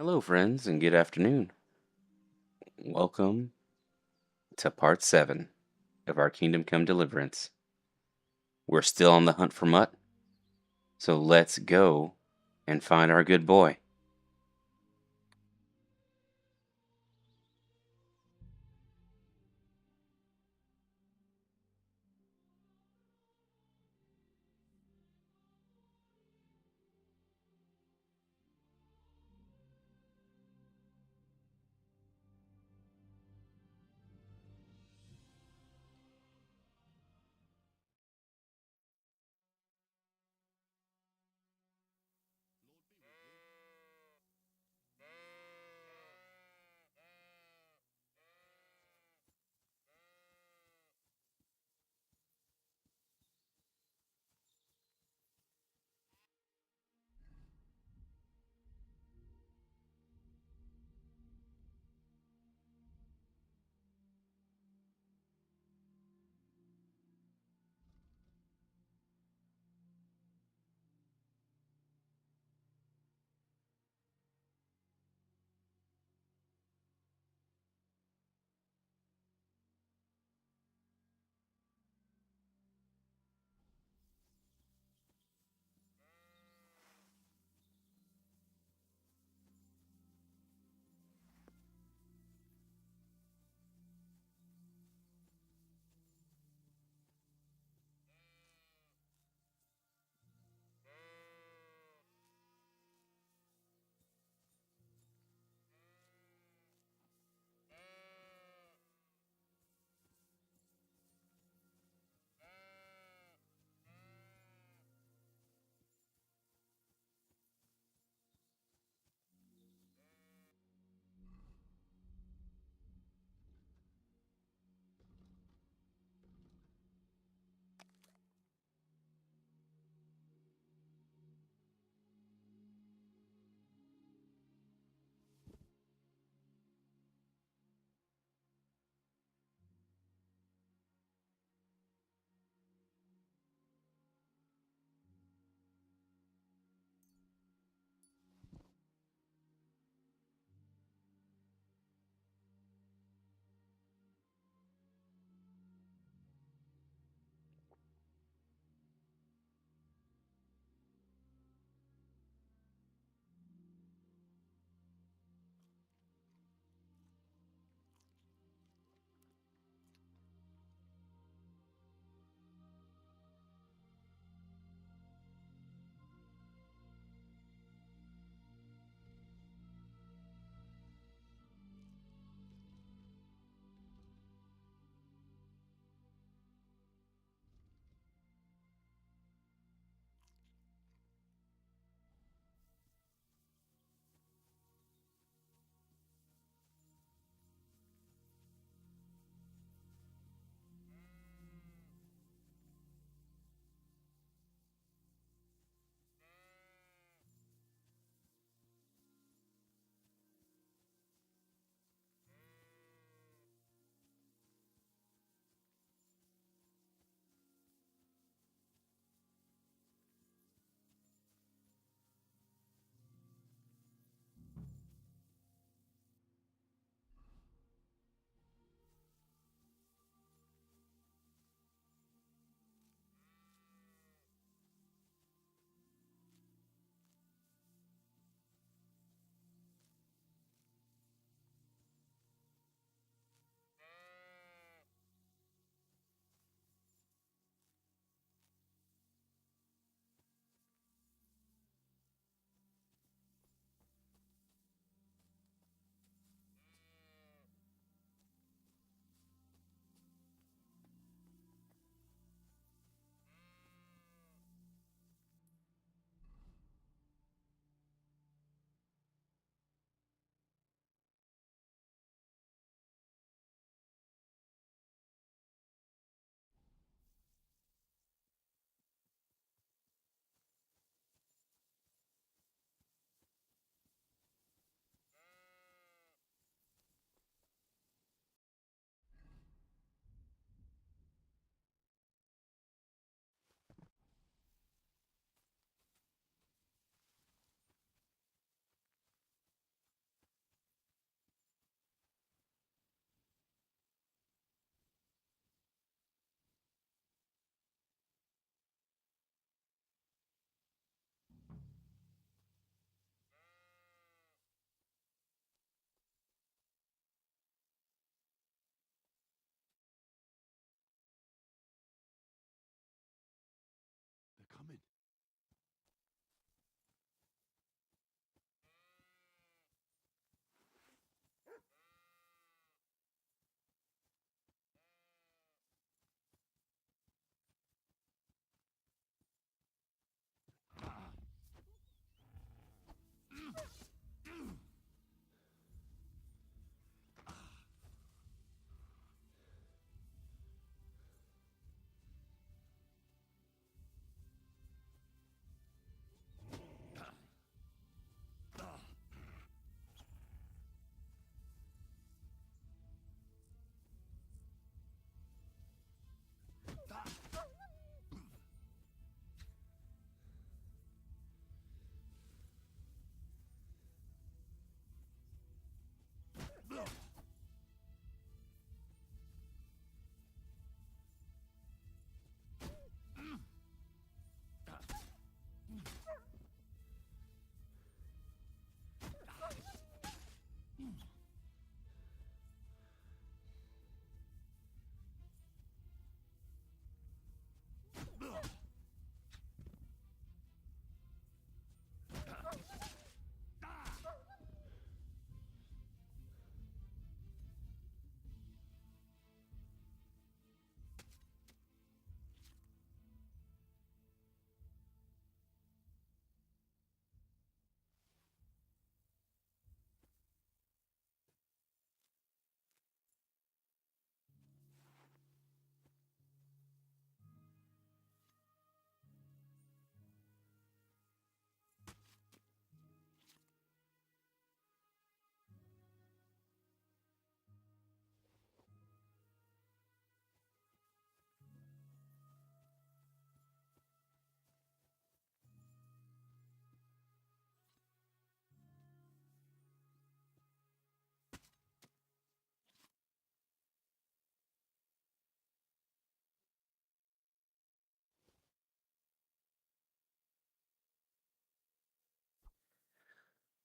Hello, friends, and good afternoon. Welcome to part 7 of our Kingdom Come Deliverance. We're still on the hunt for Mutt, so let's go and find our good boy.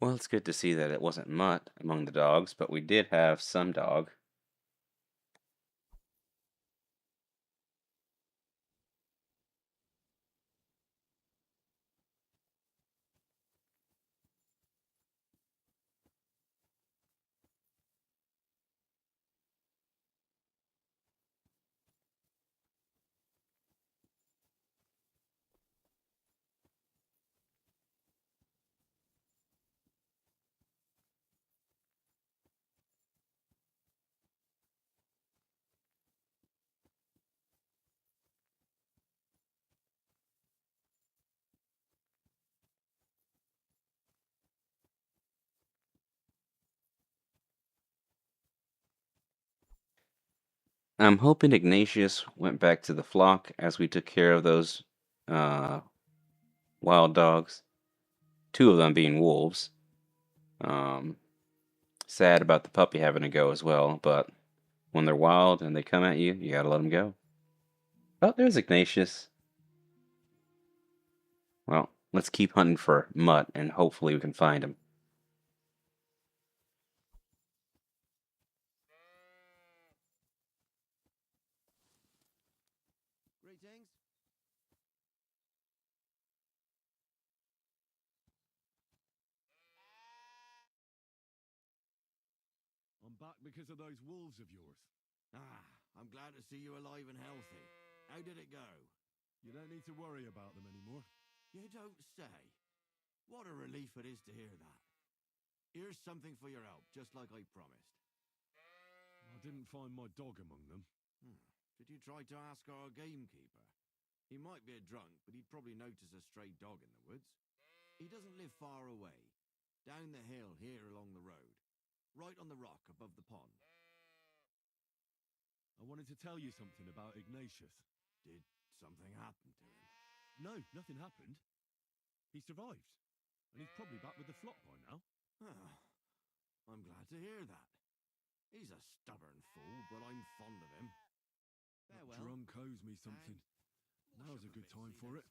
Well, it's good to see that it wasn't Mutt among the dogs, but we did have some dog. I'm hoping Ignatius went back to the flock as we took care of those uh, wild dogs, two of them being wolves. Um, Sad about the puppy having to go as well, but when they're wild and they come at you, you gotta let them go. Oh, there's Ignatius. Well, let's keep hunting for Mutt and hopefully we can find him. Greetings. I'm back because of those wolves of yours. Ah, I'm glad to see you alive and healthy. How did it go? You don't need to worry about them anymore. You don't say. What a relief it is to hear that. Here's something for your help, just like I promised. I didn't find my dog among them. Did you try to ask our gamekeeper? He might be a drunk, but he'd probably notice a stray dog in the woods. He doesn't live far away. Down the hill here along the road. Right on the rock above the pond. I wanted to tell you something about Ignatius. Did something happen to him? No, nothing happened. He survived. And he's probably back with the flock by now. Ah, I'm glad to hear that. He's a stubborn fool, but I'm fond of him. That drunk owes me something. Now's a good time for it.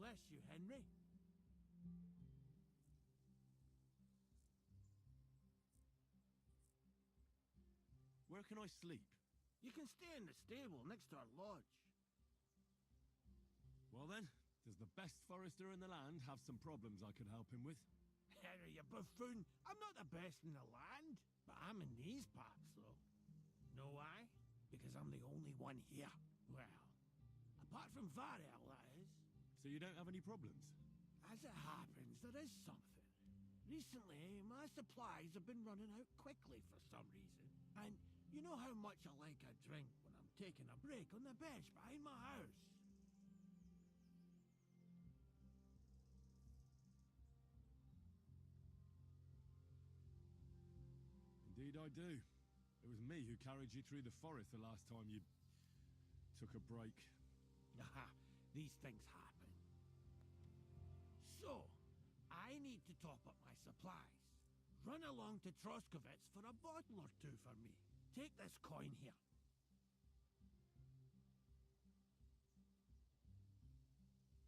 bless you, Henry. Where can I sleep? You can stay in the stable next to our lodge. Well then, does the best forester in the land have some problems I could help him with? Henry, you buffoon. I'm not the best in the land, but I'm in these parts, though. Know why? Because I'm the only one here. Well, apart from Varel, that is. So you don't have any problems? As it happens, there is something. Recently, my supplies have been running out quickly for some reason. And you know how much I like a drink when I'm taking a break on the bench behind my house. Indeed I do. It was me who carried you through the forest the last time you took a break. Aha, these things happen. So, I need to top up my supplies. Run along to Troskovets for a bottle or two for me. Take this coin here.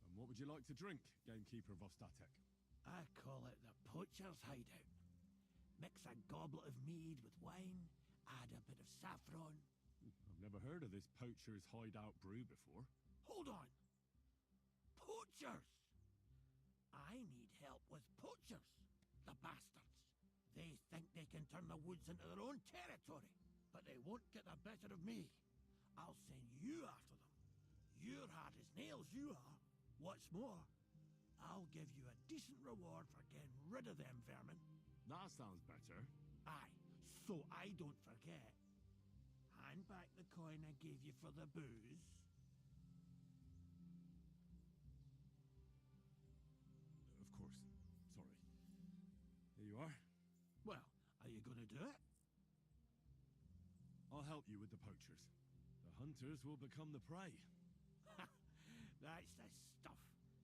And what would you like to drink, gamekeeper Vostatek? I call it the poacher's hideout. Mix a goblet of mead with wine, add a bit of saffron. I've never heard of this poacher's hideout brew before. Hold on! Poachers! I need help with poachers, the bastards. They think they can turn the woods into their own territory, but they won't get the better of me. I'll send you after them. You're hard as nails, you are. What's more, I'll give you a decent reward for getting rid of them vermin. That sounds better. Aye, so I don't forget. Hand back the coin I gave you for the booze. Of course. Sorry. Here you are. Well, are you going to do it? I'll help you with the poachers. The hunters will become the prey. That's the stuff.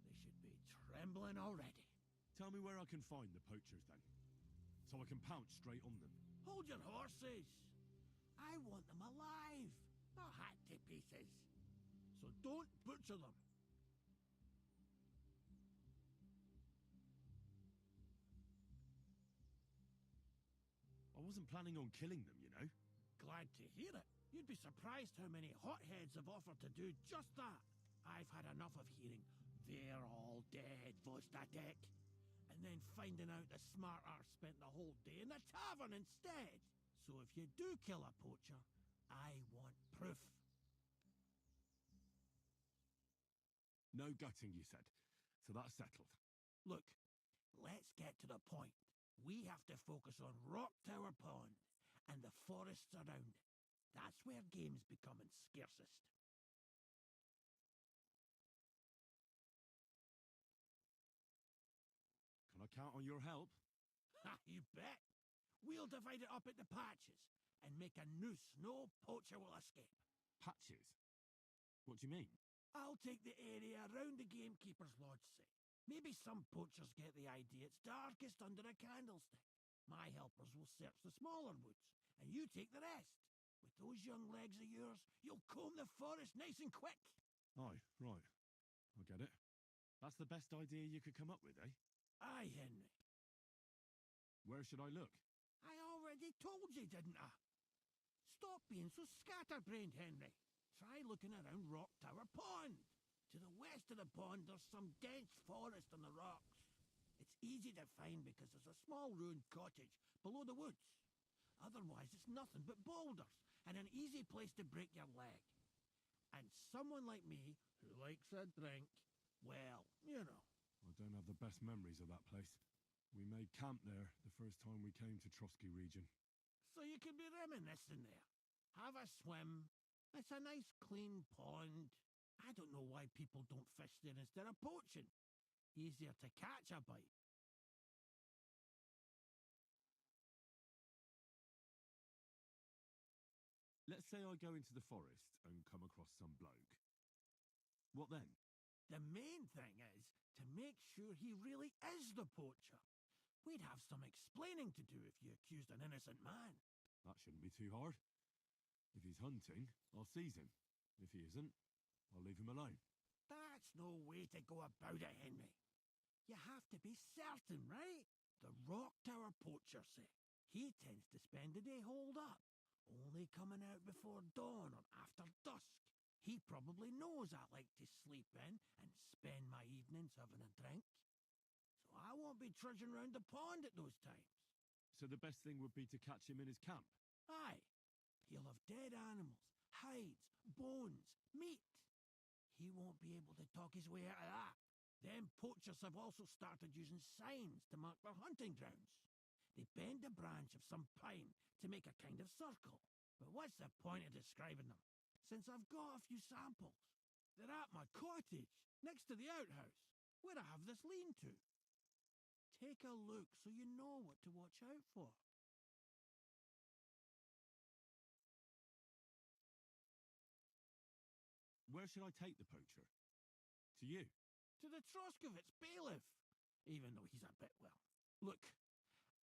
They should be trembling already. Tell me where I can find the poachers then, so I can pounce straight on them. Hold your horses. I want them alive, not hacked to pieces. So don't butcher them. I wasn't planning on killing them, you know. Glad to hear it. You'd be surprised how many hotheads have offered to do just that. I've had enough of hearing, "They're all dead, Vostatek," and then finding out the smart arse spent the whole day in the tavern instead. So if you do kill a poacher, I want proof. No gutting, you said. So that's settled. Look, let's get to the point. We have to focus on Rock Tower Pond and the forests around it. That's where game's becoming scarcest. Can I count on your help? Ha, you bet. We'll divide it up into patches and make a noose no poacher will escape. Patches? What do you mean? I'll take the area around the gamekeeper's lodge, say. Maybe some poachers get the idea it's darkest under a candlestick. My helpers will search the smaller woods, and you take the rest. With those young legs of yours, you'll comb the forest nice and quick. Aye, right. I get it. That's the best idea you could come up with, eh? Aye, Henry. Where should I look? I already told you, didn't I? Stop being so scatterbrained, Henry. Try looking around Rock Tower Pond. To the west of the pond, there's some dense forest on the rocks. It's easy to find because there's a small ruined cottage below the woods. Otherwise, it's nothing but boulders and an easy place to break your leg. And someone like me, who likes a drink, well, you know. I don't have the best memories of that place. We made camp there the first time we came to Trotsky region. So you can be reminiscing there. Have a swim. It's a nice clean pond. I don't know why people don't fish there instead of poaching. Easier to catch a bite. Let's say I go into the forest and come across some bloke. What then? The main thing is to make sure he really is the poacher. We'd have some explaining to do if you accused an innocent man. That shouldn't be too hard. If he's hunting, I'll seize him. If he isn't, I'll leave him alone. That's no way to go about it, Henry. You have to be certain, right? The Rock Tower poacher say he tends to spend the day holed up, only coming out before dawn or after dusk. He probably knows I like to sleep in and spend my evenings having a drink. So I won't be trudging round the pond at those times. So the best thing would be to catch him in his camp? Aye. He'll have dead animals, hides, bones, meat. He won't be able to talk his way out of that. Them poachers have also started using signs to mark their hunting grounds. They bend a branch of some pine to make a kind of circle. But what's the point of describing them, since I've got a few samples? They're at my cottage, next to the outhouse, where I have this lean-to. Take a look so you know what to watch out for. Where should I take the poacher? To you? To the Troskovitz bailiff, even though he's a bit, well. Look,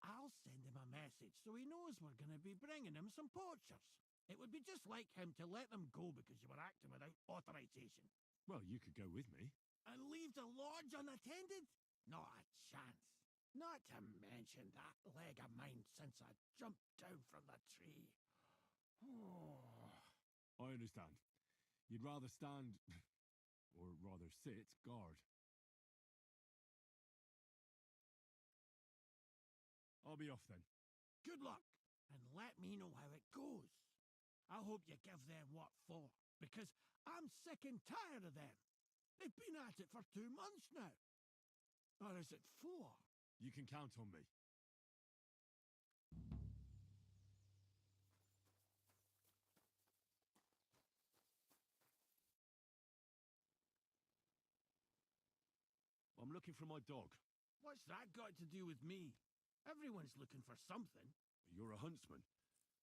I'll send him a message so he knows we're going to be bringing him some poachers. It would be just like him to let them go because you were acting without authorization. Well, you could go with me. And leave the lodge unattended? Not a chance. Not to mention that leg of mine since I jumped down from the tree. Oh. I understand. You'd rather stand, or rather sit, guard. I'll be off then. Good luck, and let me know how it goes. I hope you give them what for, because I'm sick and tired of them. They've been at it for 2 months now. Or is it 4? You can count on me. I'm looking for my dog. What's that got to do with me? Everyone's looking for something. You're a huntsman,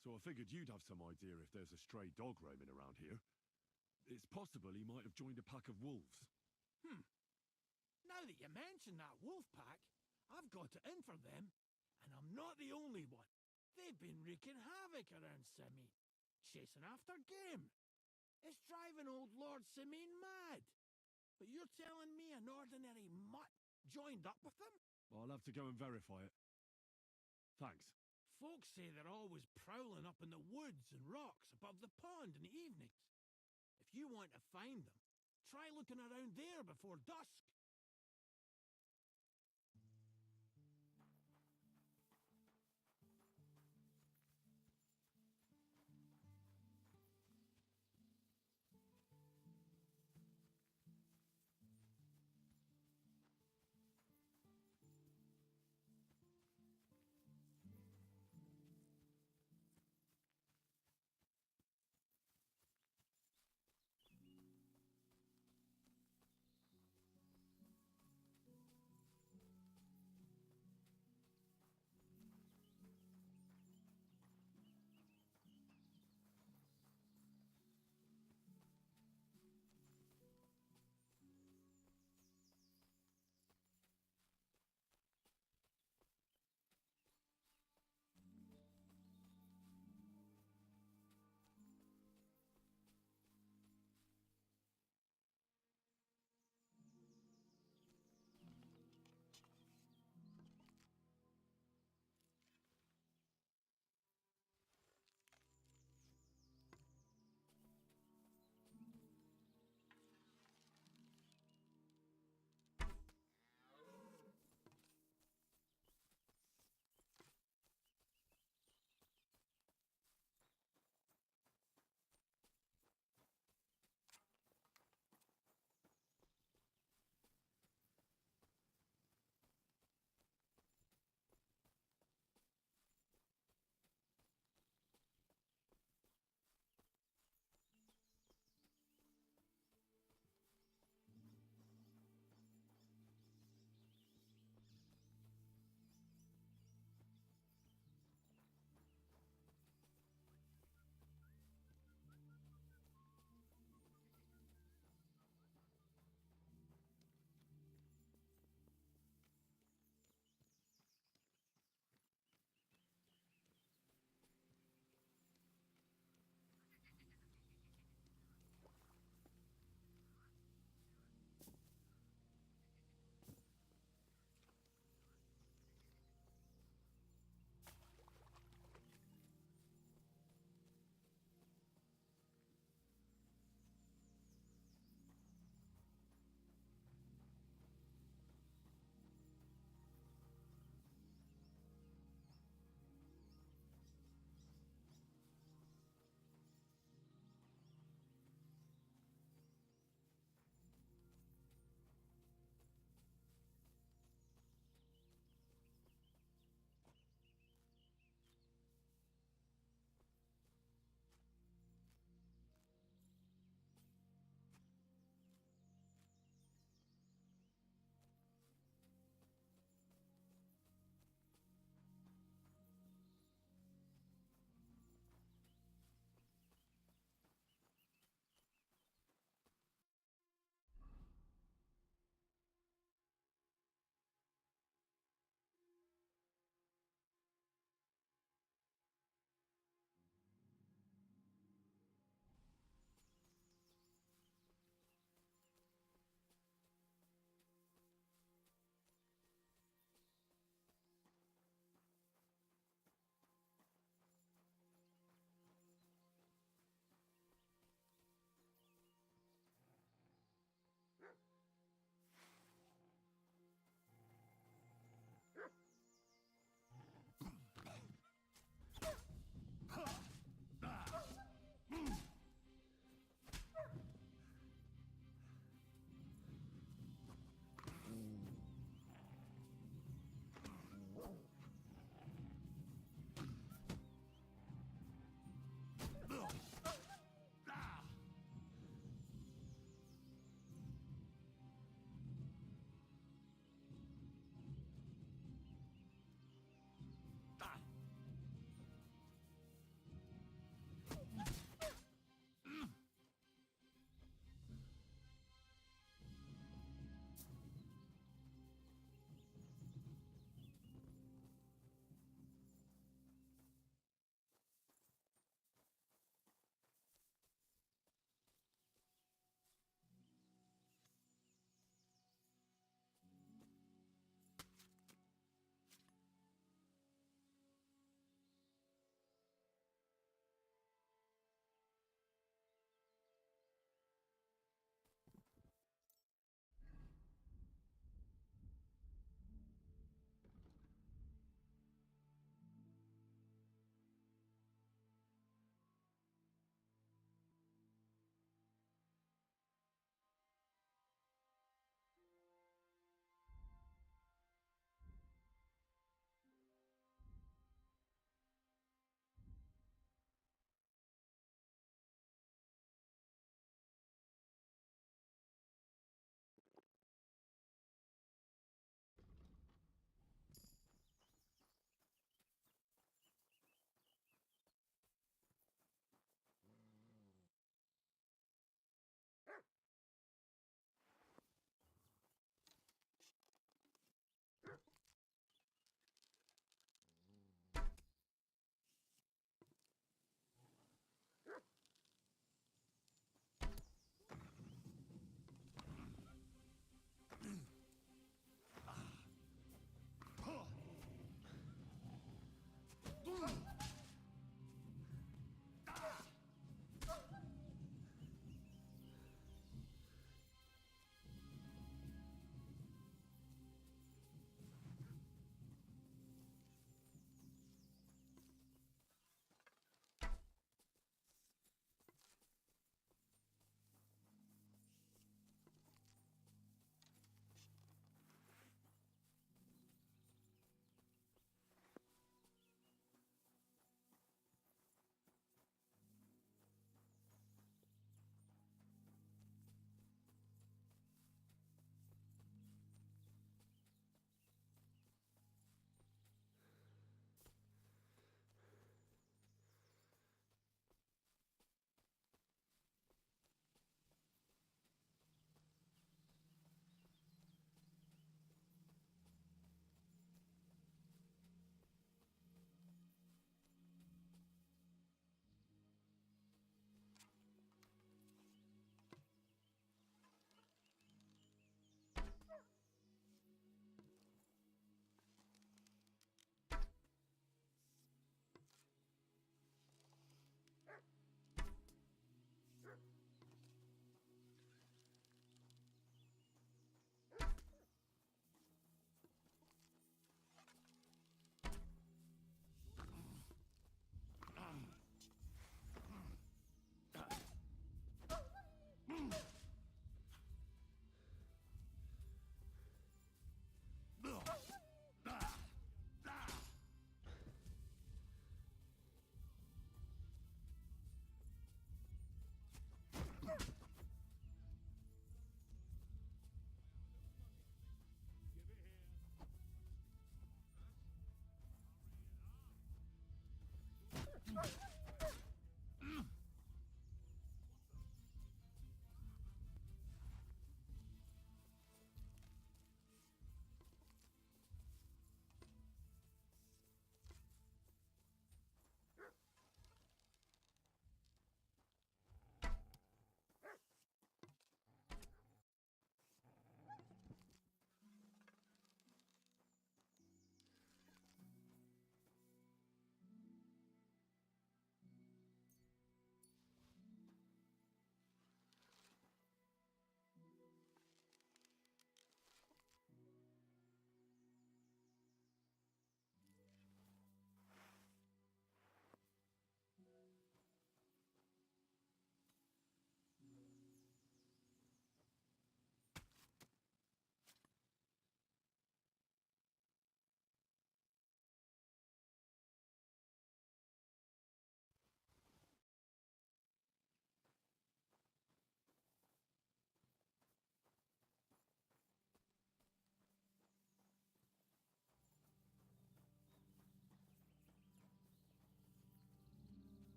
so I figured you'd have some idea if there's a stray dog roaming around here. It's possible he might have joined a pack of wolves. Now that you mention that wolf pack, I've got it in for them, and I'm not the only one. They've been wreaking havoc around Simene, chasing after game. It's driving old Lord Simene mad. But you're telling me an ordinary mutt joined up with them? I'll have to go and verify it. Thanks. Folks say they're always prowling up in the woods and rocks above the pond in the evenings. If you want to find them, try looking around there before dusk.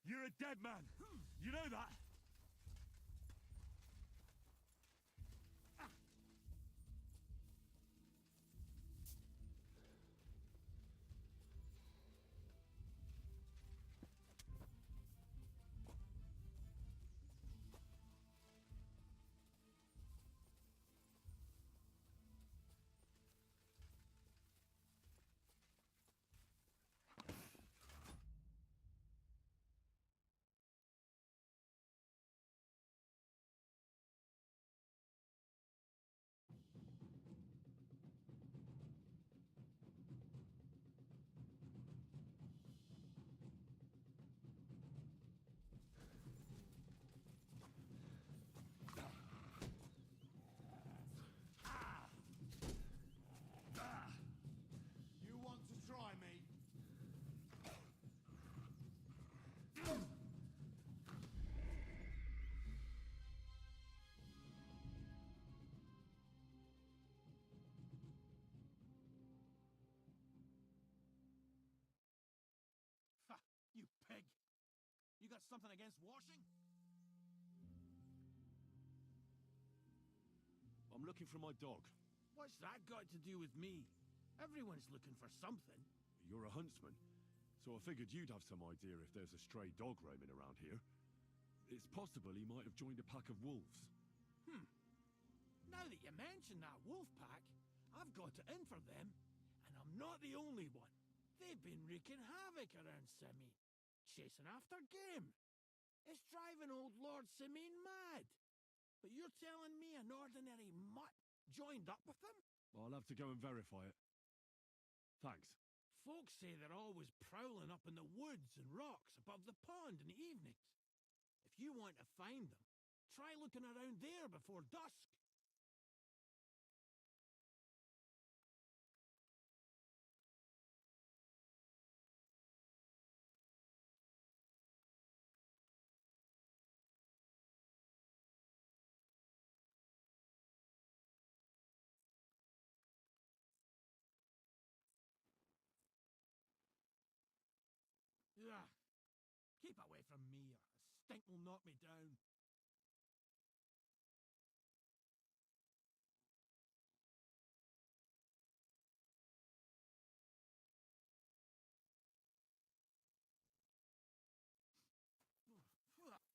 You're a dead man. You know that? You want to try me? Ha! You pig! You got something against washing? I'm looking for my dog. What's that got to do with me? Everyone's looking for something. You're a huntsman, so I figured you'd have some idea if there's a stray dog roaming around here. It's possible he might have joined a pack of wolves. Now that you mention that wolf pack, I've got it in for them, and I'm not the only one. They've been wreaking havoc around Simine, chasing after game. It's driving old Lord Simine mad. But you're telling me an ordinary mutt joined up with them? I'll have to go and verify it. Thanks. Folks say they're always prowling up in the woods and rocks above the pond in the evenings. If you want to find them, try looking around there before dusk. Ugh. Keep away from me, or a stink will knock me down. And I thought someone was creeping around.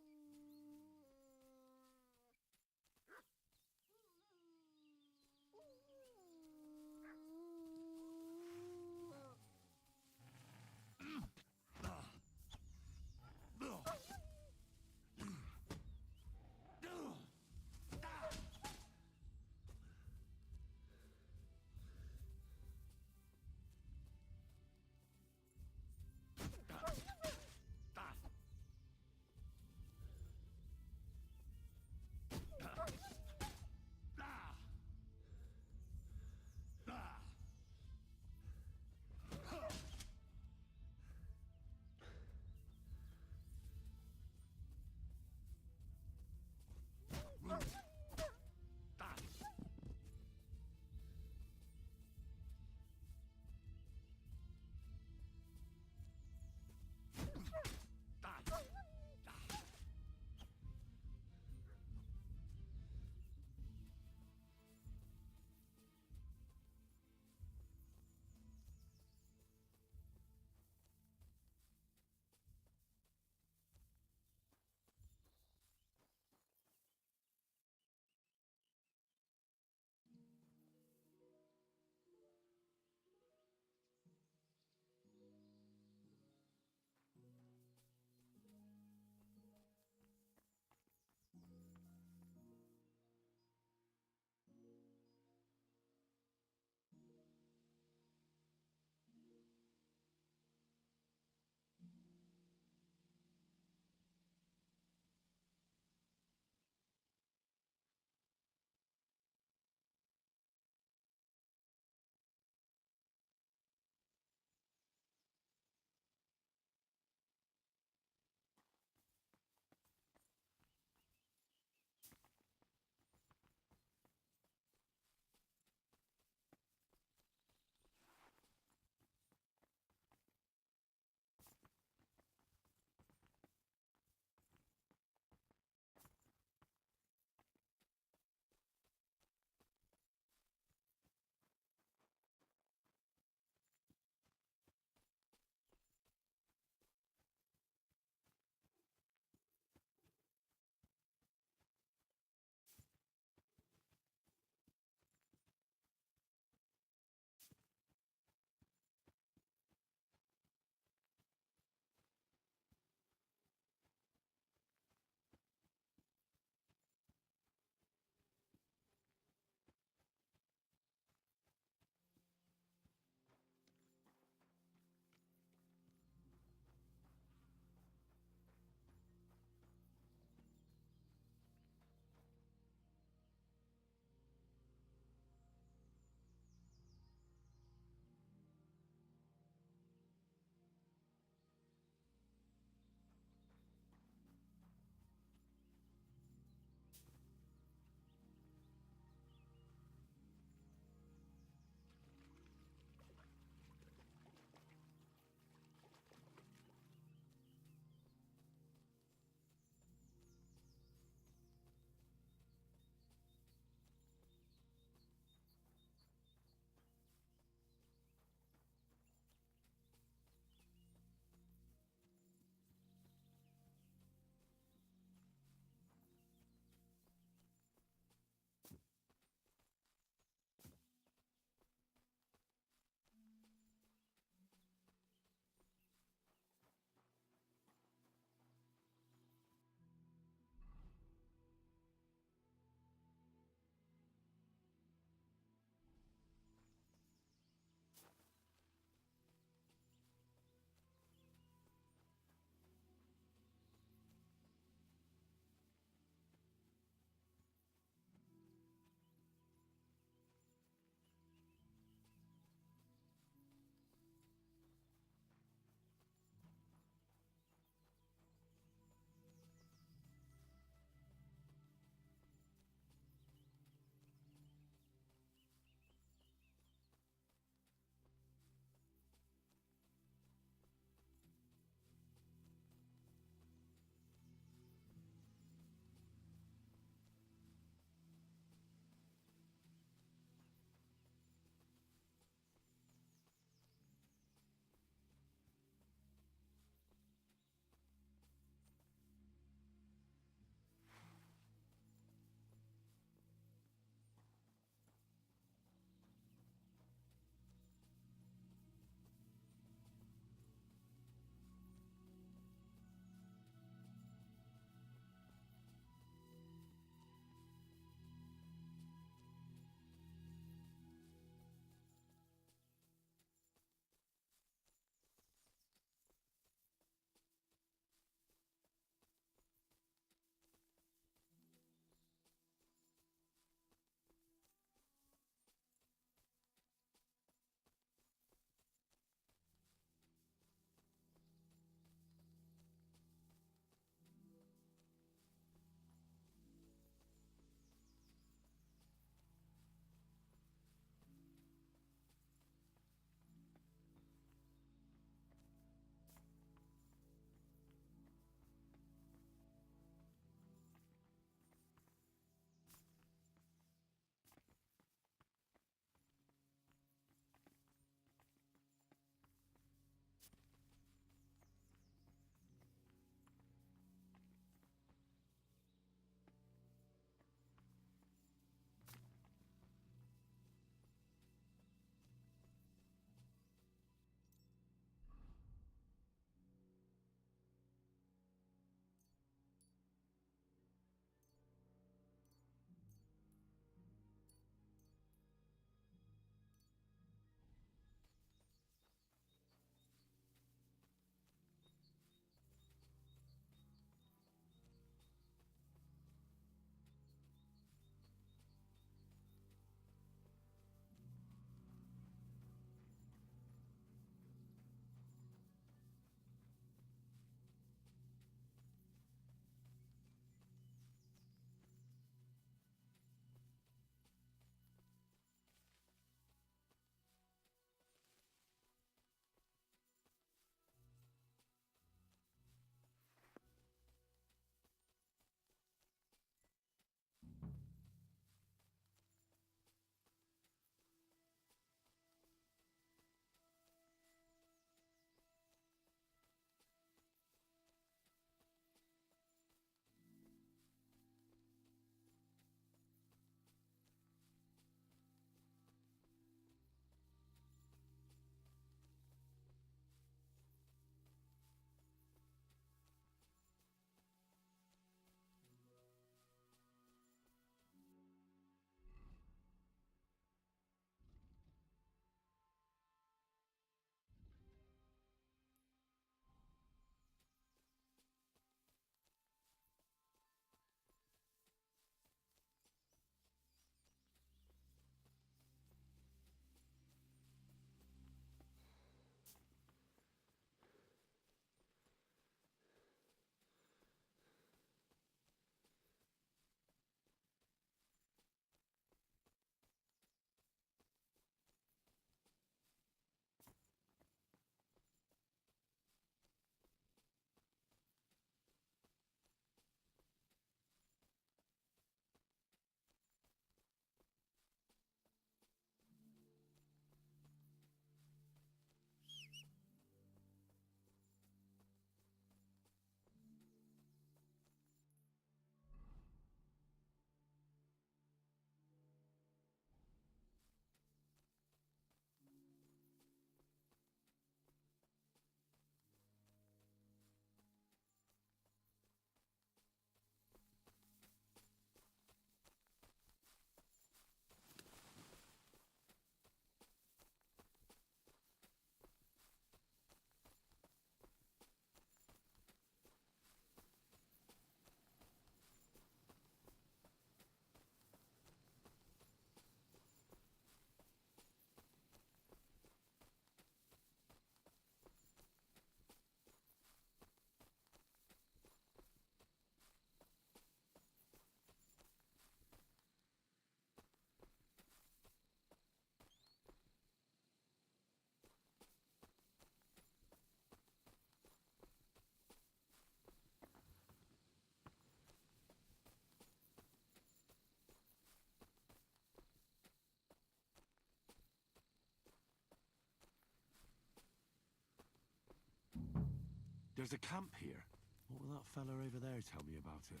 There's a camp here. What will that fella over there tell me about it?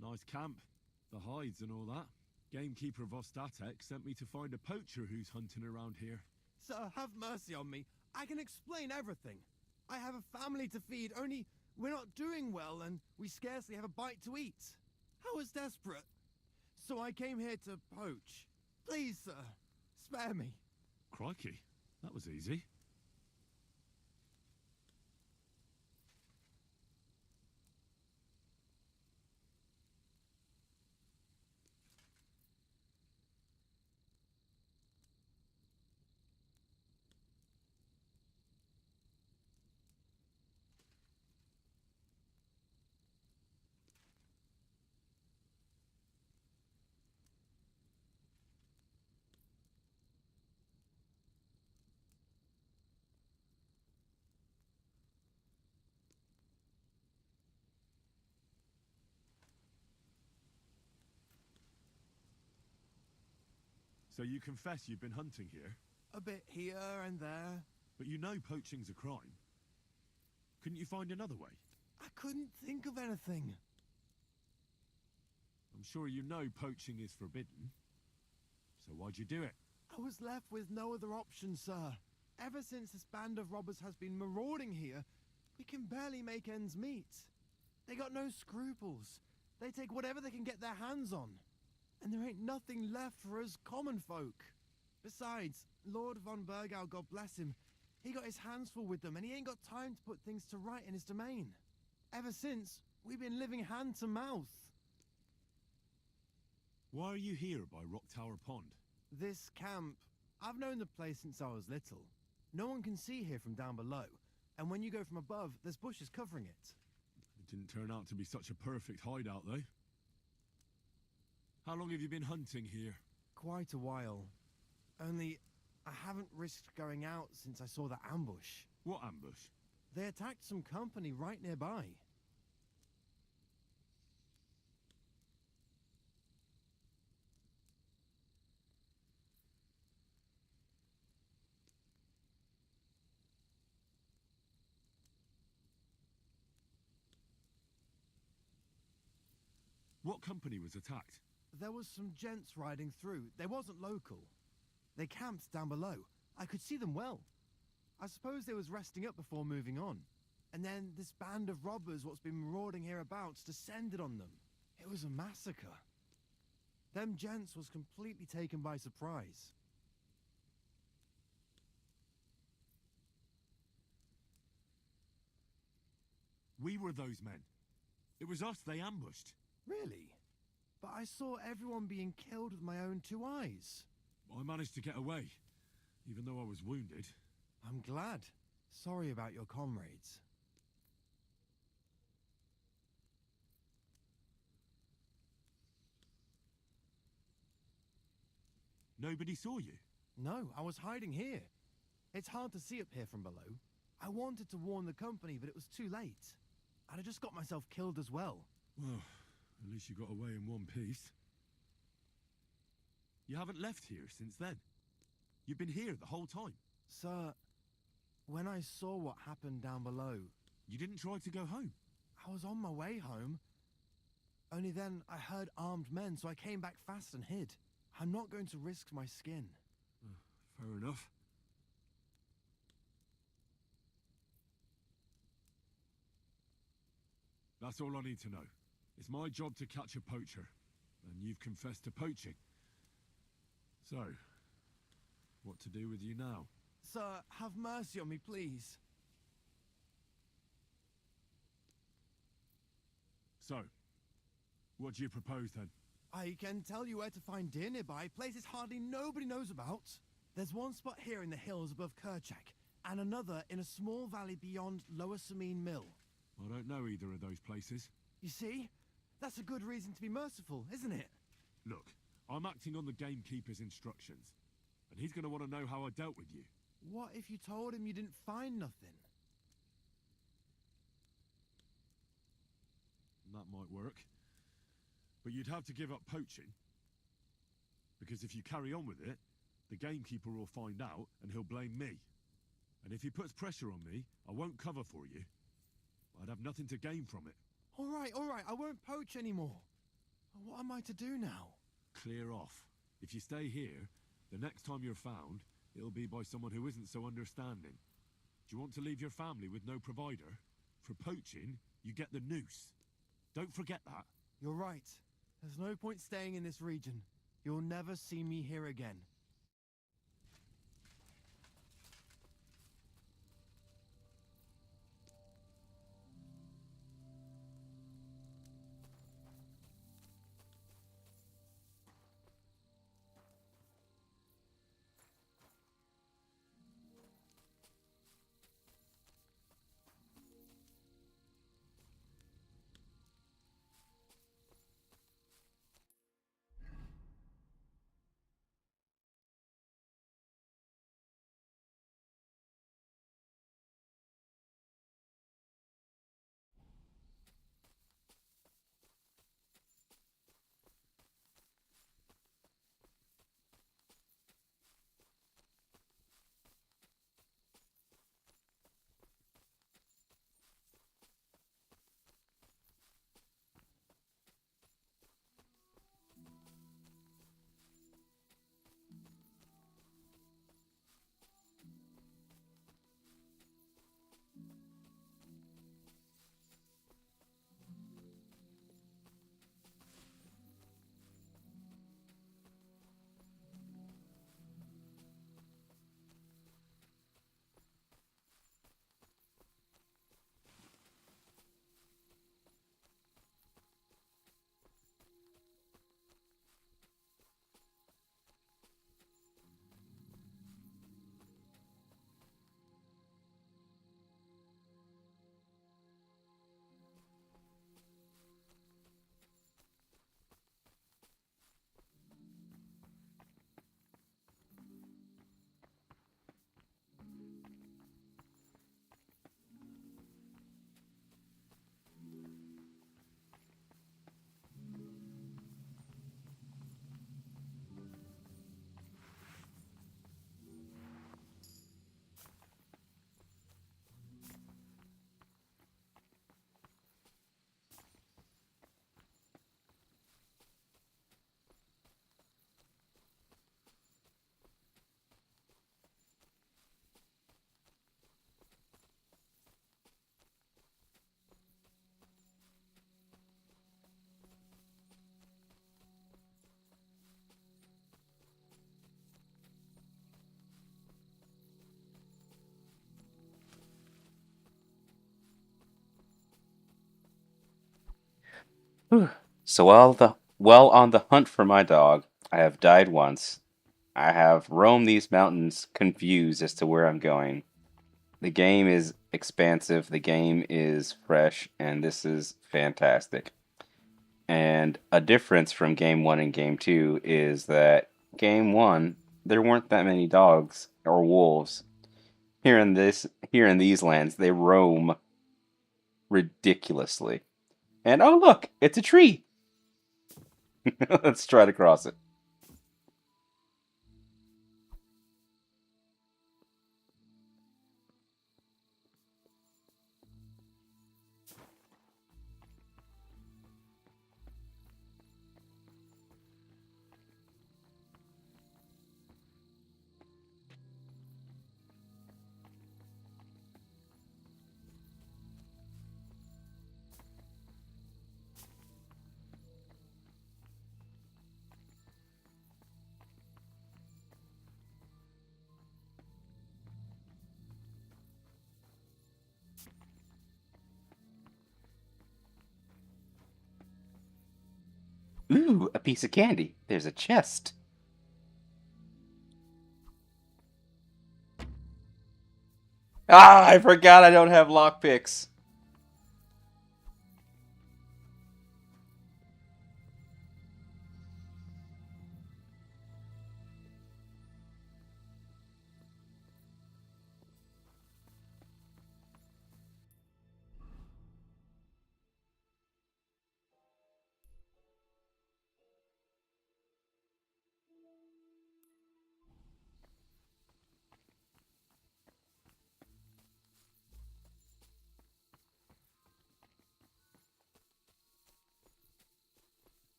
Nice camp. The hides and all that. Gamekeeper Vostatek sent me to find a poacher who's hunting around here. Sir, have mercy on me. I can explain everything. I have a family to feed, only we're not doing well and we scarcely have a bite to eat. I was desperate. So I came here to poach. Please, sir, spare me. Crikey, that was easy. So you confess you've been hunting here, A bit here and there. but you know poaching's a crime. Couldn't you find another way? I couldn't think of anything. I'm sure you know poaching is forbidden. So why'd you do it? I was left with no other option, sir. Ever since this band of robbers has been marauding here, we can barely make ends meet. They got no scruples. They take whatever they can get their hands on. And there ain't nothing left for us common folk. Besides, Lord von Burgau, God bless him, he got his hands full with them and he ain't got time to put things to right in his domain. Ever since, we've been living hand to mouth. Why are you here by Rock Tower Pond? This camp, I've known the place since I was little. No one can see here from down below, and when you go from above, there's bushes covering it. It didn't turn out to be such a perfect hideout, though. How long have you been hunting here? Quite a while. Only, I haven't risked going out since I saw the ambush. What ambush? They attacked some company right nearby. What company was attacked? There was some gents riding through. They wasn't local. They camped down below. I could see them well. I suppose they was resting up before moving on. And then this band of robbers what's been marauding hereabouts descended on them. It was a massacre. Them gents was completely taken by surprise. We were those men. It was us they ambushed. Really? But I saw everyone being killed with my own two eyes. I managed to get away, even though I was wounded. I'm glad. Sorry about your comrades. Nobody saw you. No, I was hiding here. It's hard to see up here from below. I wanted to warn the company, but it was too late. I'd have just got myself killed as well. Well, at least you got away in one piece. You haven't left here since then. You've been here the whole time. Sir, when I saw what happened down below, You didn't try to go home. I was on my way home. Only then I heard armed men, so I came back fast and hid. I'm not going to risk my skin. Fair enough. That's all I need to know. It's my job to catch a poacher, and you've confessed to poaching. So, what to do with you now? Sir, have mercy on me, please. So, what do you propose then? I can tell you where to find deer nearby, places hardly nobody knows about. There's one spot here in the hills above Kerchak, and another in a small valley beyond Lower Samine Mill. I don't know either of those places. You see? That's a good reason to be merciful, isn't it? Look, I'm acting on the gamekeeper's instructions, and he's going to want to know how I dealt with you. What if you told him you didn't find nothing? That might work. But you'd have to give up poaching. Because if you carry on with it, the gamekeeper will find out and he'll blame me. And if he puts pressure on me, I won't cover for you. I'd have nothing to gain from it. All right, I won't poach anymore. What am I to do now? Clear off. If you stay here, the next time you're found, it'll be by someone who isn't so understanding. Do you want to leave your family with no provider? For poaching, you get the noose. Don't forget that. You're right. There's no point staying in this region. You'll never see me here again. Whew. So while on the hunt for my dog, I have died once. I have roamed these mountains confused as to where I'm going. The game is expansive, the game is fresh, and this is fantastic. And a difference from game 1 and game 2 is that game 1 there weren't that many dogs or wolves. Here in these lands, they roam ridiculously. And oh look, it's a tree. Let's try to cross it. Ooh, a piece of candy. There's a chest. Ah, I forgot I don't have lockpicks.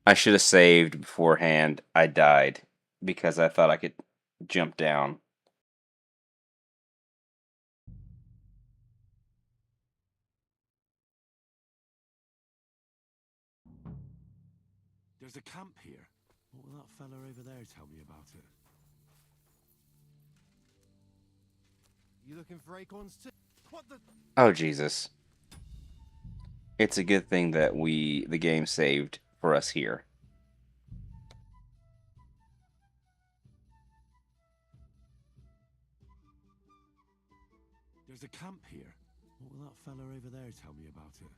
I should have saved beforehand. I died because I thought I could jump down. There's a camp here. What will that fella over there tell me about it? You looking for acorns too? What the? Oh, Jesus. It's a good thing that the game saved for us here. There's a camp here. What will that fella over there tell me about it?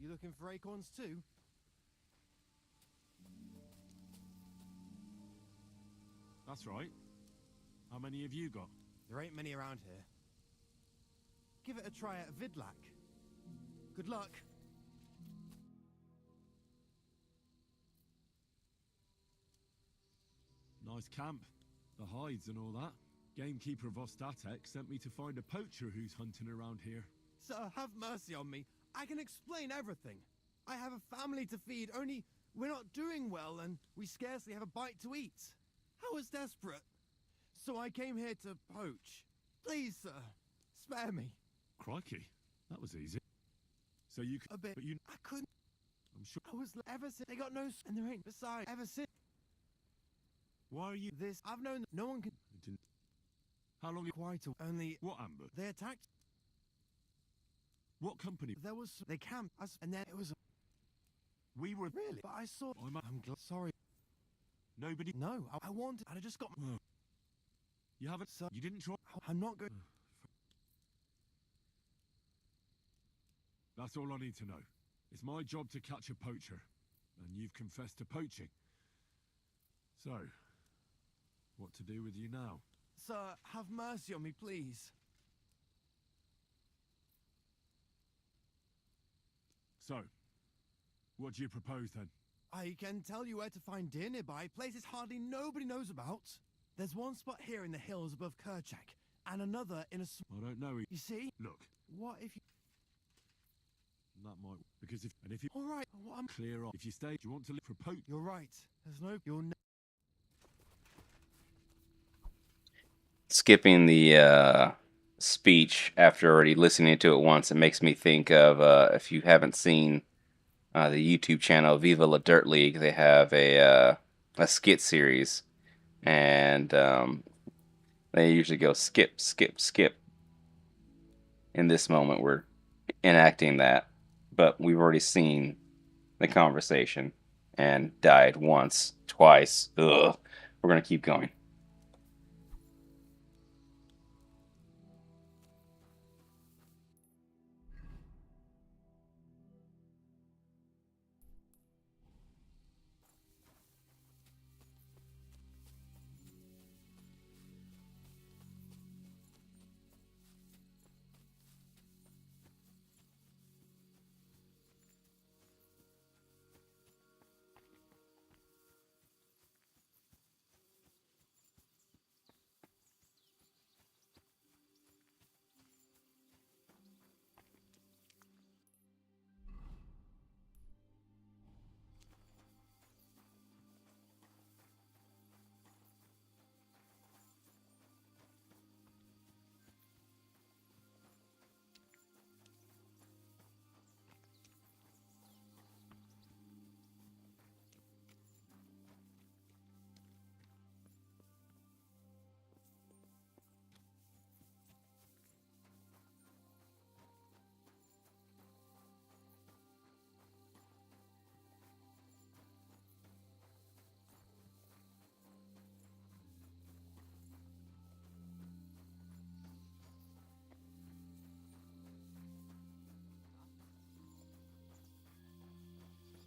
You looking for acorns too? That's right. How many have you got? There ain't many around here. Give it a try at Vidlac. Good luck. Nice camp. The hides and all that. Gamekeeper Vostatek sent me to find a poacher who's hunting around here. Sir, have mercy on me. I can explain everything. I have a family to feed, only we're not doing well and we scarcely have a bite to eat. I was desperate. So I came here to poach. Please, sir, spare me. Crikey, that was easy. So you could, A bit. but you, I couldn't. I'm sure. I was ever since they got no and there ain't besides ever since Why are you? this. I've known that no one can I didn't. How long? quite only What ambush? they attacked. What company? There was they camped us and then it was We were. really. But I saw. I'm sorry. Nobody. No, I wanted. I just got. Oh. You haven't. Sir, You didn't try. I'm not going. That's all I need to know. It's my job to catch a poacher, and you've confessed to poaching. So, what to do with you now? Sir, have mercy on me, please. So, what do you propose then? I can tell you where to find deer nearby, places hardly nobody knows about. There's one spot here in the hills above Kerchak, and another in a. I don't know. You see? Look, What if you? that might because if you All right. What I'm. clear off, if you stay, do you want to live for poach? You're right. There's no. You'll. Skipping the speech after already listening to it once, it makes me think of if you haven't seen the YouTube channel Viva La Dirt League, they have a skit series, and they usually go skip, skip, skip. In this moment, we're enacting that, but we've already seen the conversation and died once, twice. Ugh. We're gonna keep going.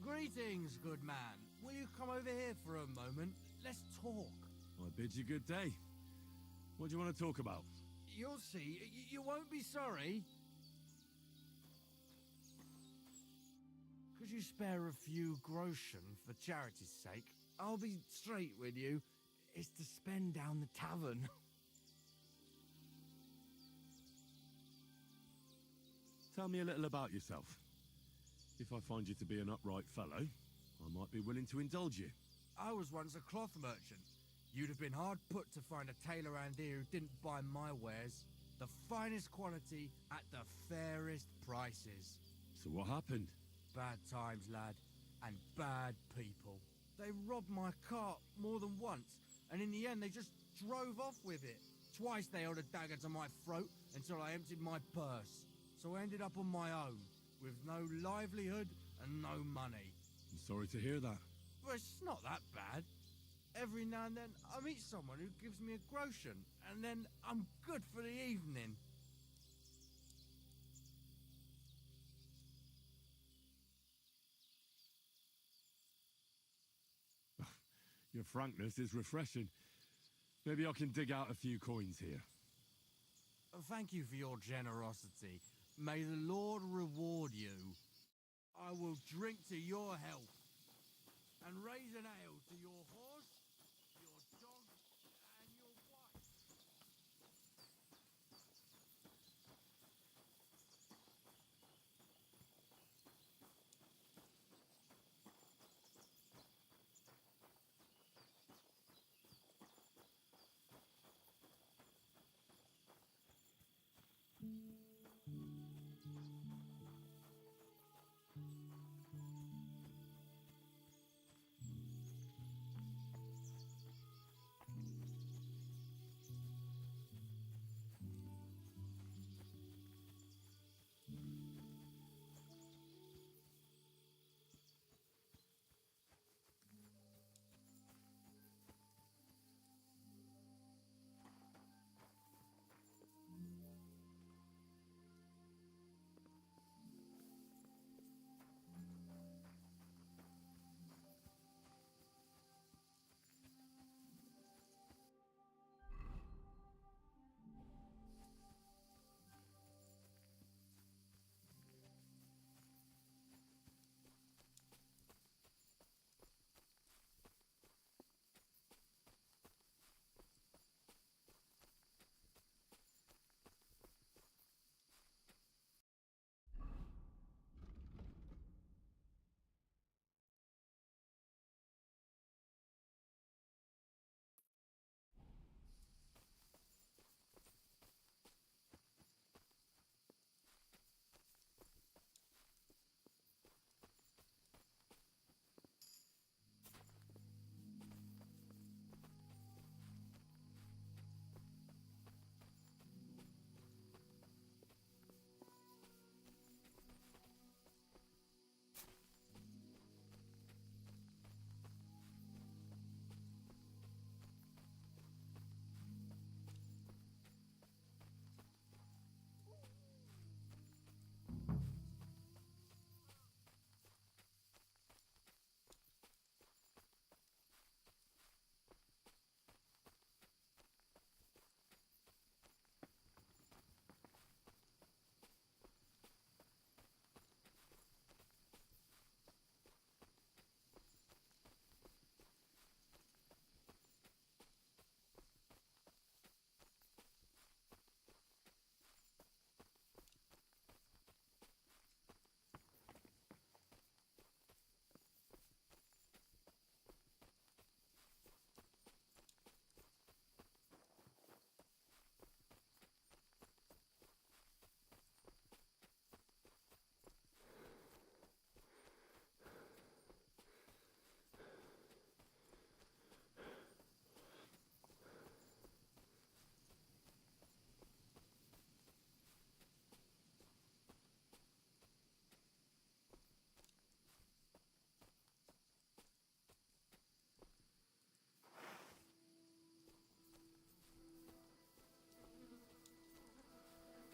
Greetings, good man. Will you come over here for a moment? Let's talk. I bid you good day. What do you want to talk about? You'll see. You won't be sorry. Could you spare a few groschen for charity's sake? I'll be straight with you. It's to spend down the tavern. Tell me a little about yourself. If I find you to be an upright fellow, I might be willing to indulge you. I was once a cloth merchant. You'd have been hard put to find a tailor around here who didn't buy my wares. The finest quality at the fairest prices. So what happened? Bad times, lad, and bad people. They robbed my cart more than once, and in the end they just drove off with it. Twice they held a dagger to my throat until I emptied my purse. So I ended up on my own, with no livelihood and no money. I'm sorry to hear that. But it's not that bad. Every now and then I meet someone who gives me a groschen, and then I'm good for the evening. Your frankness is refreshing. Maybe I can dig out a few coins here. Thank you for your generosity. May the Lord reward you. I will drink to your health, and raise an ale to your horse, your dog, and your wife.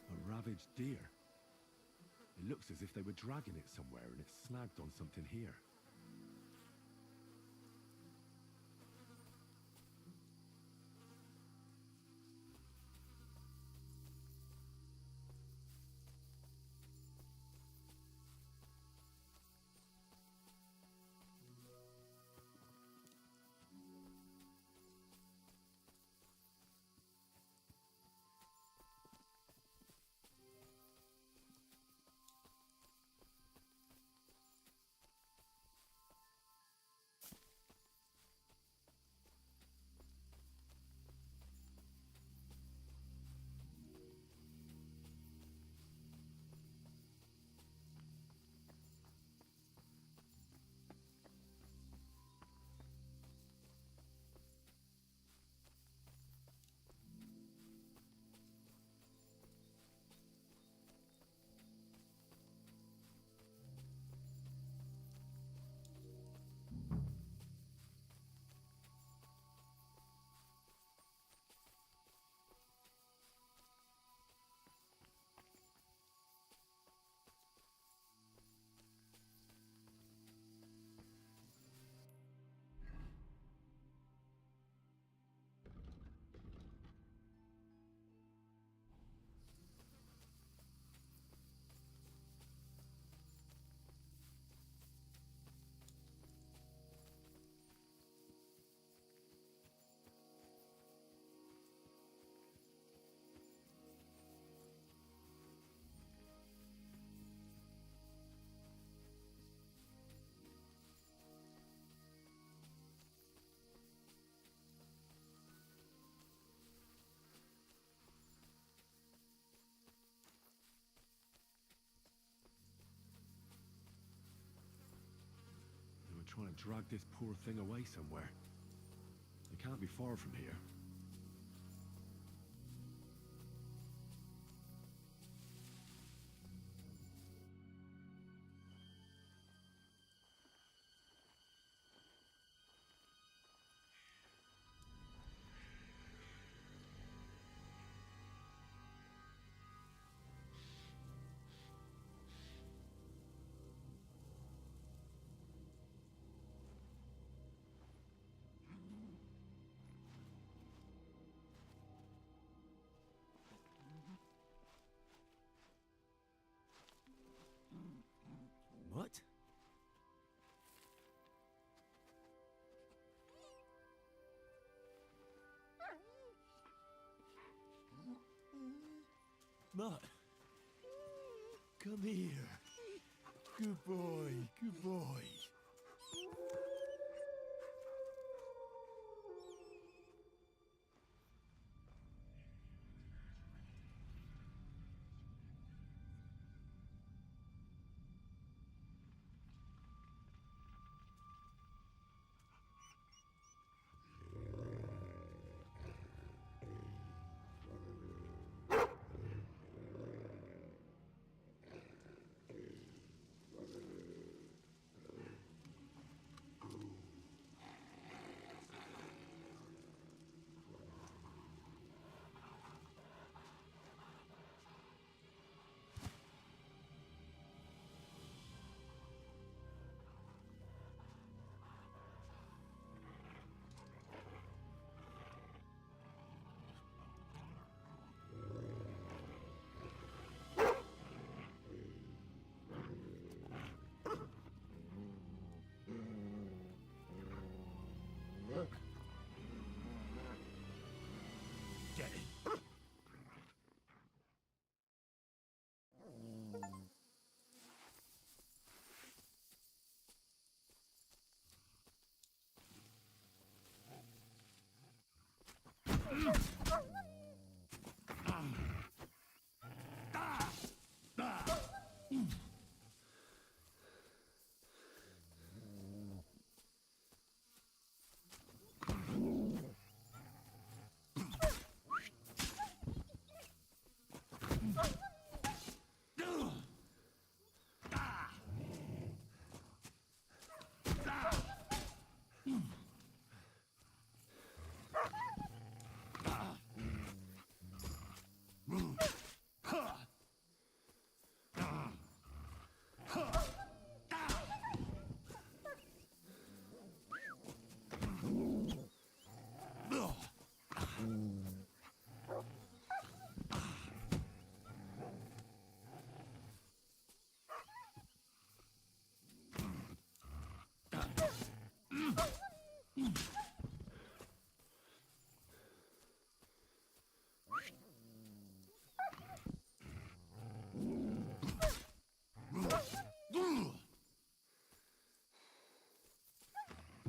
A ravaged deer. It looks as if they were dragging it somewhere and it snagged on something here. trying to drag this poor thing away somewhere. It can't be far from here. What? Mutt, come here. Good boy, good boy. Get it.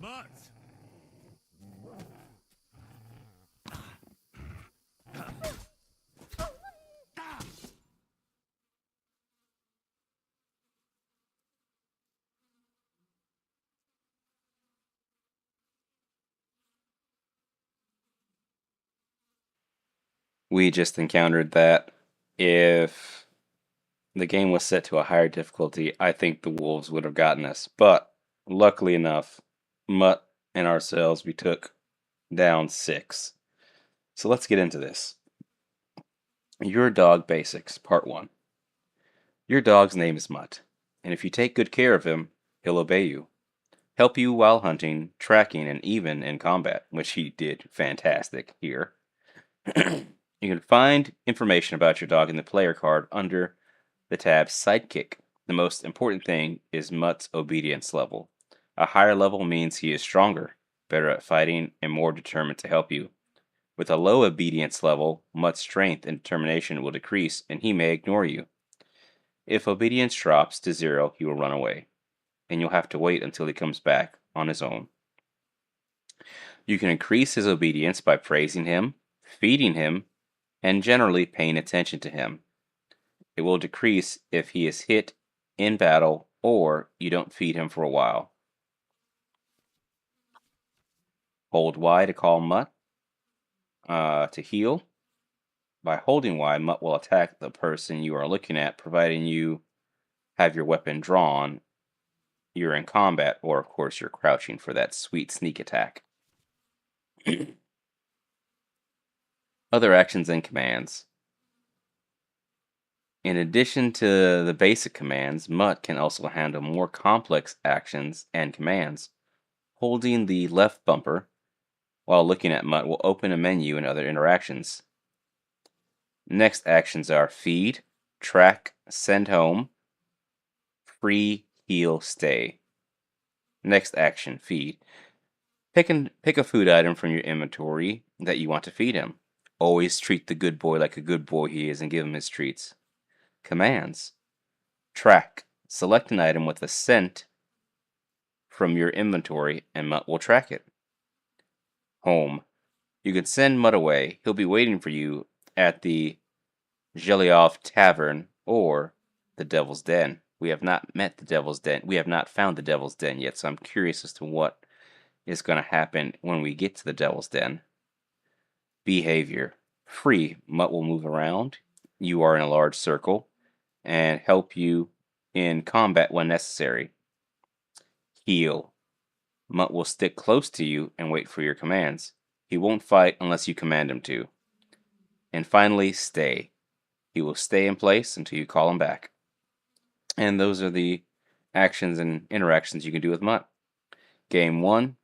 Mutt! We just encountered that. If the game was set to a higher difficulty, I think the wolves would have gotten us. But luckily enough, Mutt and ourselves, we took down 6. So let's get into this. Your Dog Basics, Part 1. Your dog's name is Mutt, and if you take good care of him, he'll obey you, help you while hunting, tracking, and even in combat, which he did fantastic here. You can find information about your dog in the player card under the tab Sidekick. The most important thing is Mutt's obedience level. A higher level means he is stronger, better at fighting, and more determined to help you. With a low obedience level, Mutt's strength and determination will decrease, and he may ignore you. If obedience drops to 0, he will run away, and you'll have to wait until he comes back on his own. You can increase his obedience by praising him, feeding him, and generally paying attention to him. It will decrease if he is hit in battle or you don't feed him for a while. Hold Y to call Mutt to heal. By holding Y, Mutt will attack the person you are looking at, providing you have your weapon drawn, you're in combat, or of course you're crouching for that sweet sneak attack. Other actions and commands. In addition to the basic commands, Mutt can also handle more complex actions and commands. Holding the left bumper while looking at Mutt will open a menu and other interactions. Next actions are feed, track, send home, free, heal, stay. Next action, feed. Pick a food item from your inventory that you want to feed him. Always treat the good boy like a good boy he is and give him his treats. Commands. Track. Select an item with a scent from your inventory and Mutt will track it. Home. You can send Mutt away. He'll be waiting for you at the Gelioff Tavern or the Devil's Den. We have not met the Devil's Den. We have not found the Devil's Den yet, so I'm curious as to what is going to happen when we get to the Devil's Den. Behavior. Free. Mutt will move around. You are in a large circle and help you in combat when necessary. Heal. Mutt will stick close to you and wait for your commands. He won't fight unless you command him to. And finally, stay. He will stay in place until you call him back. And those are the actions and interactions you can do with Mutt. Game 1,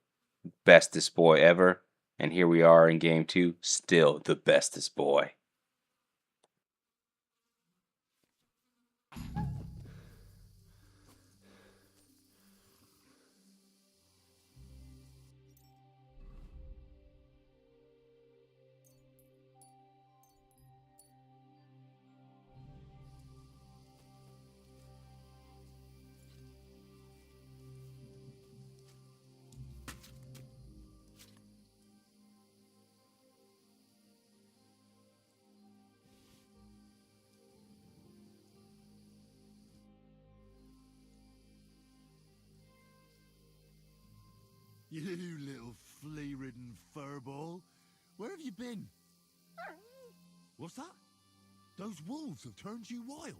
bestest boy ever. And here we are in Game 2, still the bestest boy. You little flea-ridden furball. Where have you been? What's that? Those wolves have turned you wild.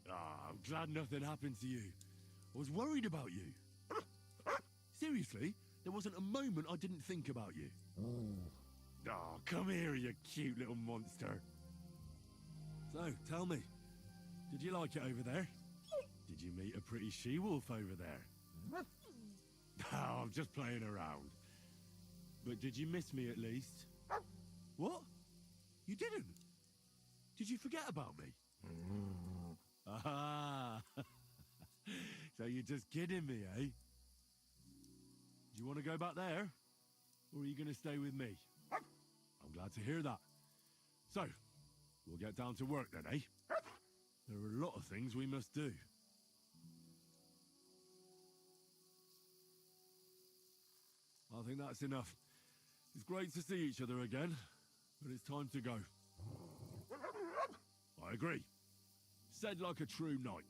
I'm glad nothing happened to you. I was worried about you. Seriously, there wasn't a moment I didn't think about you. Come here, you cute little monster. So, tell me, did you like it over there? Did you meet a pretty she-wolf over there? I'm just playing around. But did you miss me at least? What? You didn't? Did you forget about me? Ah, so you're just kidding me, eh? Do you want to go back there? Or are you going to stay with me? I'm glad to hear that. So, we'll get down to work then, eh? There are a lot of things we must do. I think that's enough. It's great to see each other again, but it's time to go. I agree. Said like a true knight.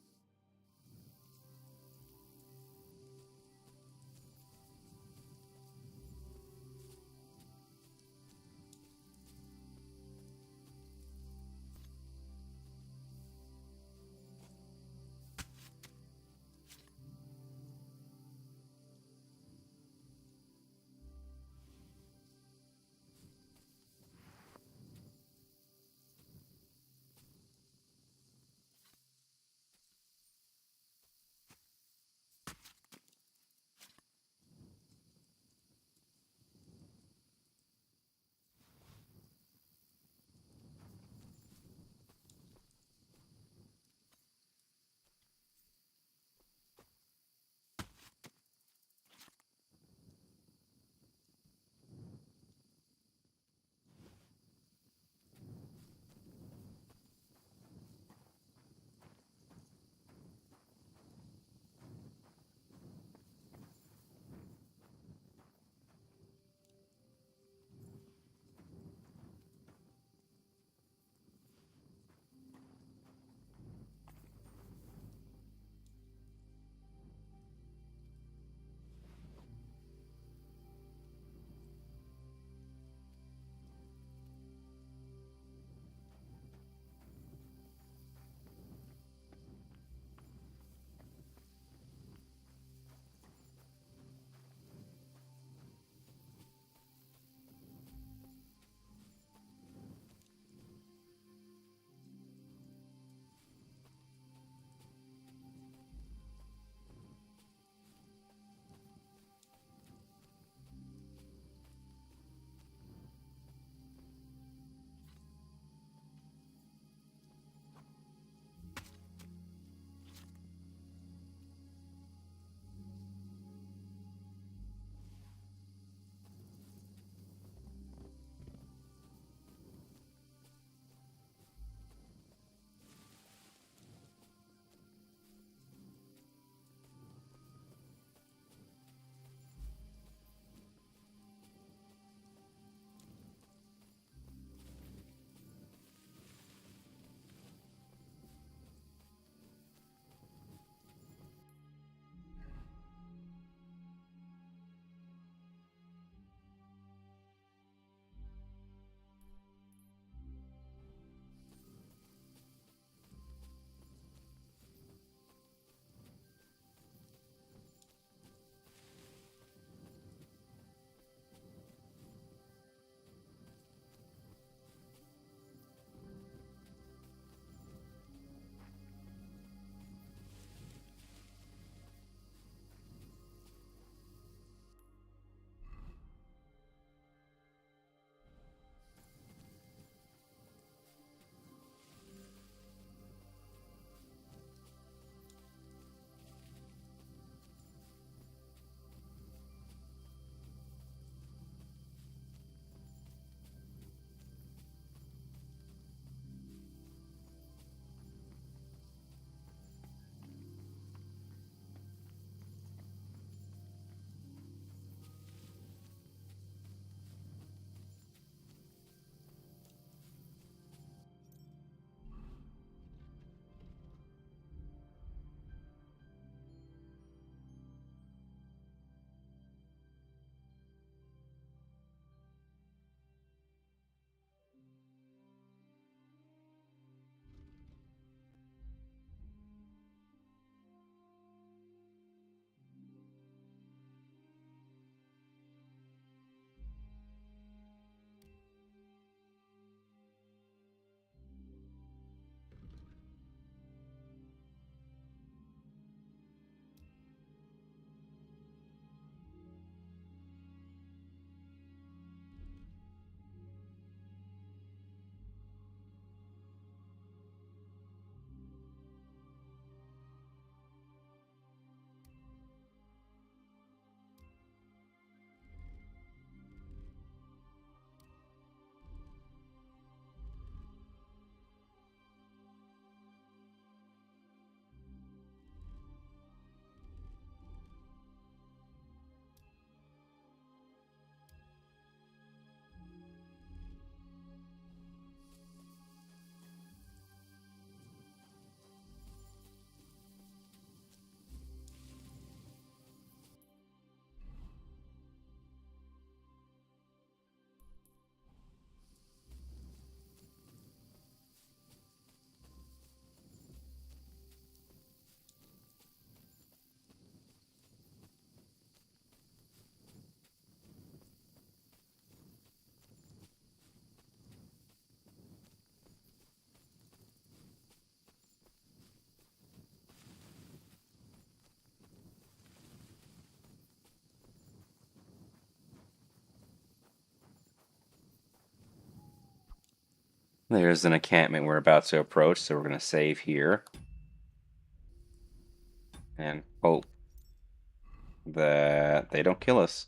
There's an encampment we're about to approach, so we're going to save here. And hope that they don't kill us.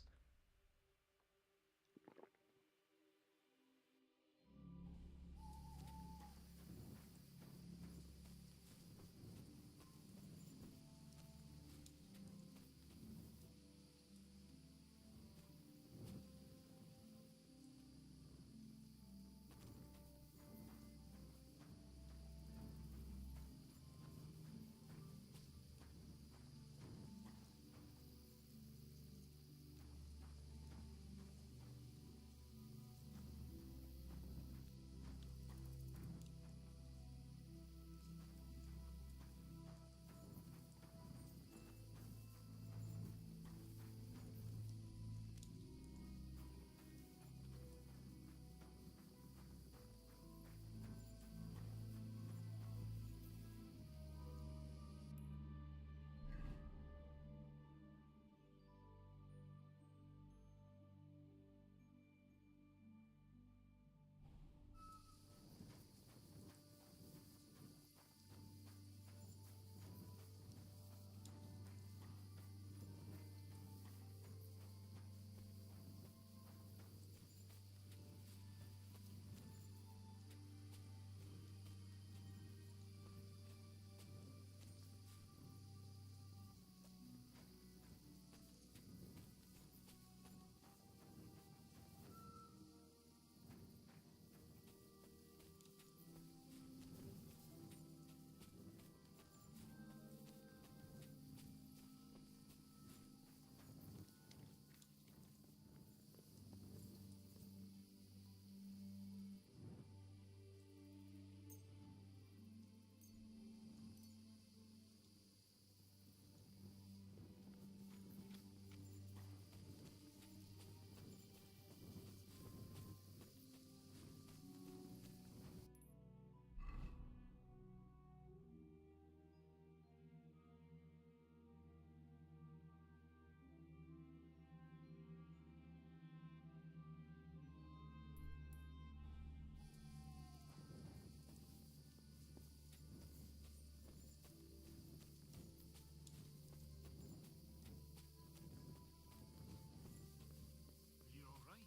You alright?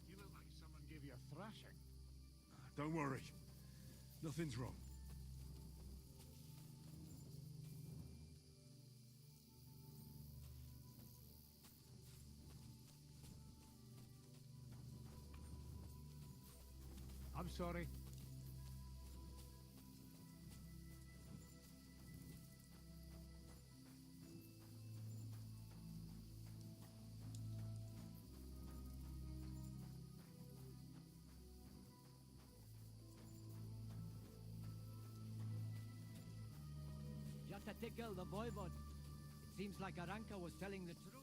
You look like someone gave you a thrashing. Don't worry. Nothing's wrong. I'm sorry. Just a tickle, the voivod. It seems like Aranka was telling the truth.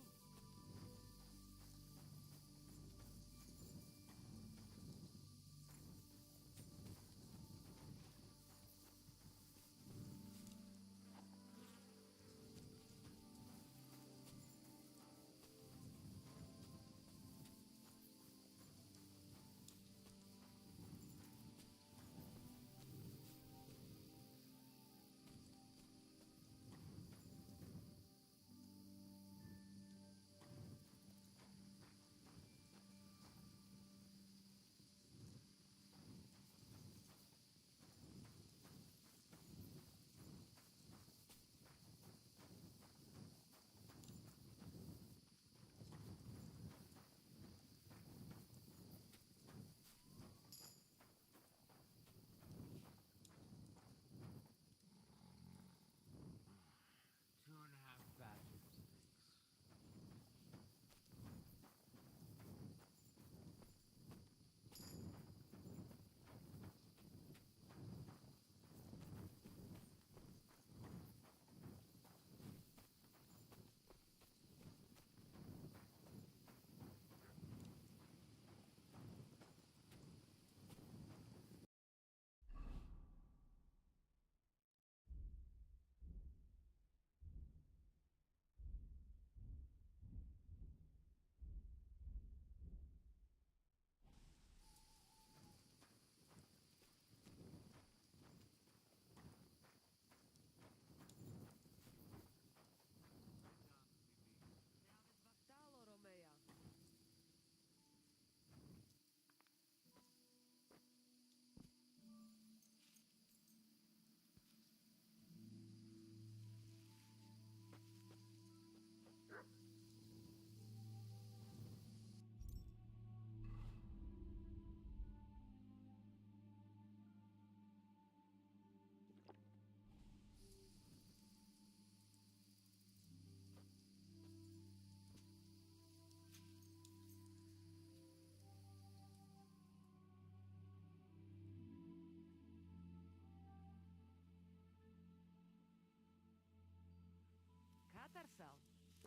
Watersell.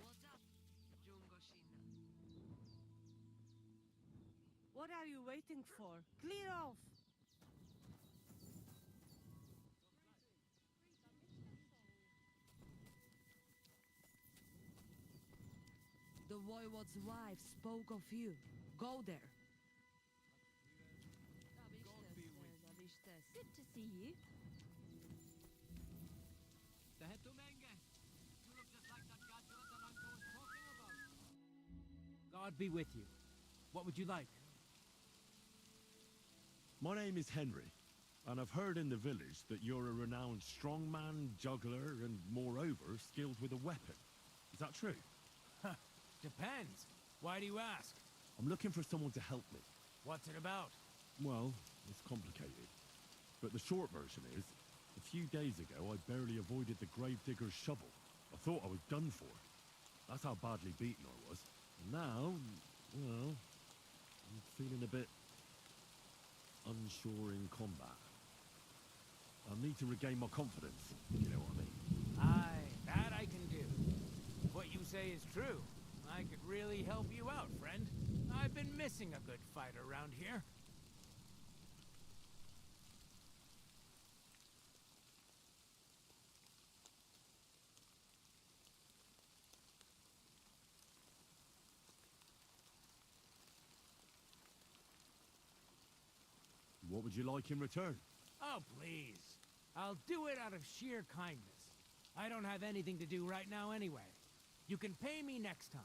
What's up, Jungoshinna? What are you waiting for? Clear off! The Voivode's wife spoke of you. Go there. Good to see you. The Hetumenge. You look just like that gadget that Anko was talking about. God be with you. What would you like? My name is Henry, and I've heard in the village that you're a renowned strongman, juggler, and moreover, skilled with a weapon. Is that true? Depends. Why do you ask? I'm looking for someone to help me. What's it about? Well, it's complicated. But the short version is, a few days ago I barely avoided the gravedigger's shovel. I thought I was done for. That's how badly beaten I was. And now, well, I'm feeling a bit unsure in combat. I need to regain my confidence, if you know what I mean. Aye, that I can do. What you say is true. I could really help you out, friend. I've been missing a good fight around here. What would you like in return? Oh, please. I'll do it out of sheer kindness. I don't have anything to do right now anyway. You can pay me next time.